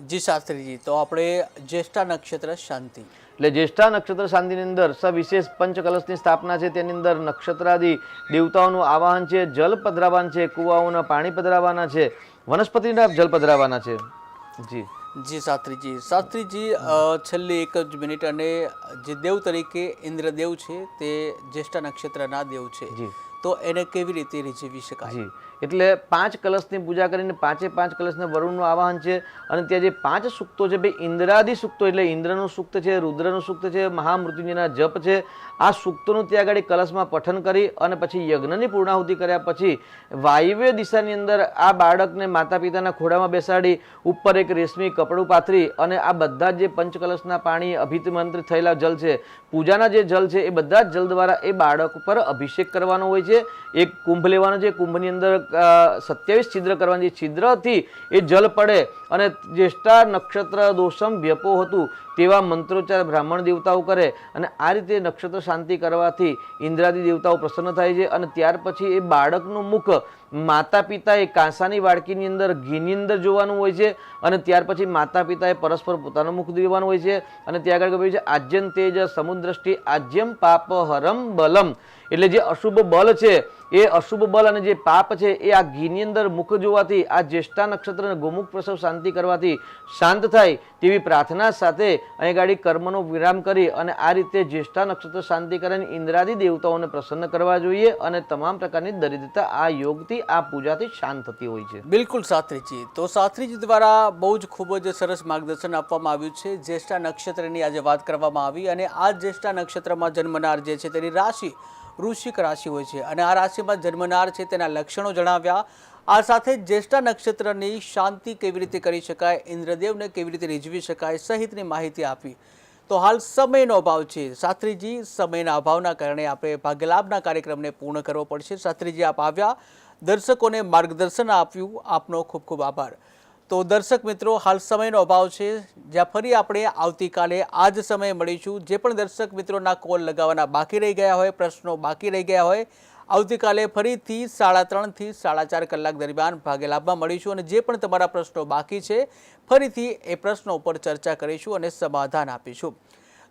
જી શાસ્ત્રીજી. તો આપણે જ્યેષ્ઠા નક્ષત્ર શાંતિ. એટલે જ્યેષ્ઠા નક્ષત્ર શાંતિની અંદર સવિશેષ પંચ કલશની સ્થાપના છે. તેની અંદર નક્ષત્રાદિ દેવતાઓનું આવાહન છે, જલ પધરાવાના છે, કુવાઓના પાણી પધરાવાના છે, વનસ્પતિના જલ પધરાવાના છે. જી જી શાસ્ત્રીજી. શાસ્ત્રીજી છેલ્લી 1 જ મિનિટ. અને જે દેવ તરીકે ઇન્દ્રદેવ છે તે જ્યેષ્ઠા નક્ષત્રના દેવ છે, જી, તો એને કેવી રીતે રીઝવી શકાય? જી, એટલે 5 કલશની પૂજા કરીને 5 કલશને વરુણનું આવાહન છે અને ત્યાં જે 5 સૂક્તો છે ભાઈ ઇન્દ્રાદિ સૂક્તો એટલે ઇન્દ્રનું સૂક્ત છે, રુદ્રનું સૂક્ત છે, મહામૃત્યુંજયના જપ છે. આ સૂક્તોનું ત્યાં આગળ કલશમાં પઠન કરી અને પછી યજ્ઞની પૂર્ણાહુતિ કર્યા પછી વાયવ્ય દિશાની અંદર આ બાળકને માતા પિતાના ખોડામાં બેસાડી ઉપર એક રેશમી કપડું પાથરી અને આ બધા જે પંચકલશના પાણી અભિમંત્રિત થયેલા જલ છે, પૂજાના જે જલ છે એ બધા જ જલ દ્વારા એ બાળક ઉપર અભિષેક કરવાનો હોય છે. એક કુંભ લેવાનો છે, કુંભની અંદર 27 છિદ્ર કરવાની. છિદ્રથી એ જલ પડે અને જ્યેષ્ઠા નક્ષત્ર દોષમ વ્યપો હતું તેવા મંત્રોચ્ચાર બ્રાહ્મણ દેવતાઓ કરે અને આ રીતે નક્ષત્ર શાંતિ કરવાથી ઇન્દ્રાદી દેવતાઓ પ્રસન્ન થાય છે. અને ત્યાર પછી એ બાળકનું મુખ માતા પિતાએ કાંસાની વાડકીની અંદર ઘીની અંદર જોવાનું હોય છે અને ત્યાર પછી માતા પિતાએ પરસ્પર પોતાનું મુખ જોવાનું હોય છે. અને ત્યાં આગળ કહ્યું છે આજ્યમ તેજ સમુદ્રષ્ટિ આજ્યમ પાપ હરમ બલમ એટલે જે અશુભ બલ છે એ અશુભ બલ અને જે પાપ છે એ આ ઘીની અંદર મુખ જોવાથી આ જ્યેષ્ઠા નક્ષત્ર ગોમુખ પ્રસવ શાંતિ કરવાથી શાંત થાય તેવી પ્રાર્થના સાથે અહીં ગાડી કર્મનો વિરામ કરી અને આ રીતે જ્યેષ્ઠા નક્ષત્ર શાંતિ કરીને ઇન્દ્રાદી દેવતાઓને પ્રસન્ન કરવા જોઈએ અને તમામ પ્રકારની દરિદ્રતા આ યોગથી આ પૂજાથી શાંત થતી હોય છે. બિલકુલ શાસ્ત્રીજી. તો શાસ્ત્રીજી દ્વારા બહુ જ ખૂબ જ સરસ માર્ગદર્શન આપવામાં આવ્યું છે. જ્યેષ્ઠા નક્ષત્રની આજે વાત કરવામાં આવી અને આ જ્યેષ્ઠા નક્ષત્રમાં જન્મનાર જે છે તેની રાશિ વૃશ્ચિક રાશિ હોય છે અને આ રાશિમાં જન્મનાર છે તેના લક્ષણો જણાવ્યા. આ સાથે જ્યેષ્ઠા નક્ષત્રની શાંતિ કેવી રીતે કરી શકાય, ઇન્દ્રદેવને કેવી રીતે રીઝવી શકાય સહિતની માહિતી આપી. તો હાલ સમયનો અભાવ છે શાસ્ત્રીજી, સમયના અભાવના કારણે આપણે ભાગ્યલાભના કાર્યક્રમને પૂર્ણ કરવો પડશે. શાસ્ત્રીજી આપ આવ્યા, દર્શકોને માર્ગદર્શન આપ્યું, આપનો ખૂબ ખૂબ આભાર. તો દર્શક મિત્રો, હાલ સમયનો અભાવ છે, જ્યાં ફરી આપણે આવતીકાલે આ જ સમયે મળીશું. જે પણ દર્શક મિત્રોના કોલ લગાવવાના બાકી રહી ગયા હોય, પ્રશ્નો બાકી રહી ગયા હોય, આવતીકાલે ફરીથી 3:30 થી 4:30 કલાક દરમિયાન ભાગ્યલાભમાં મળીશું અને જે પણ તમારા પ્રશ્નો બાકી છે ફરીથી એ પ્રશ્નો ઉપર ચર્ચા કરીશું અને સમાધાન આપીશું.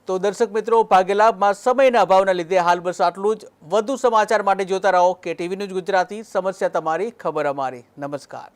તો દર્શક મિત્રો, ભાગ્યલાભમાં સમયના અભાવના લીધે હાલ બસ આટલું જ. વધુ સમાચાર માટે જોતા રહો KTV ન્યૂઝ ગુજરાતી. સમસ્યા તમારી, ખબર અમારી. નમસ્કાર.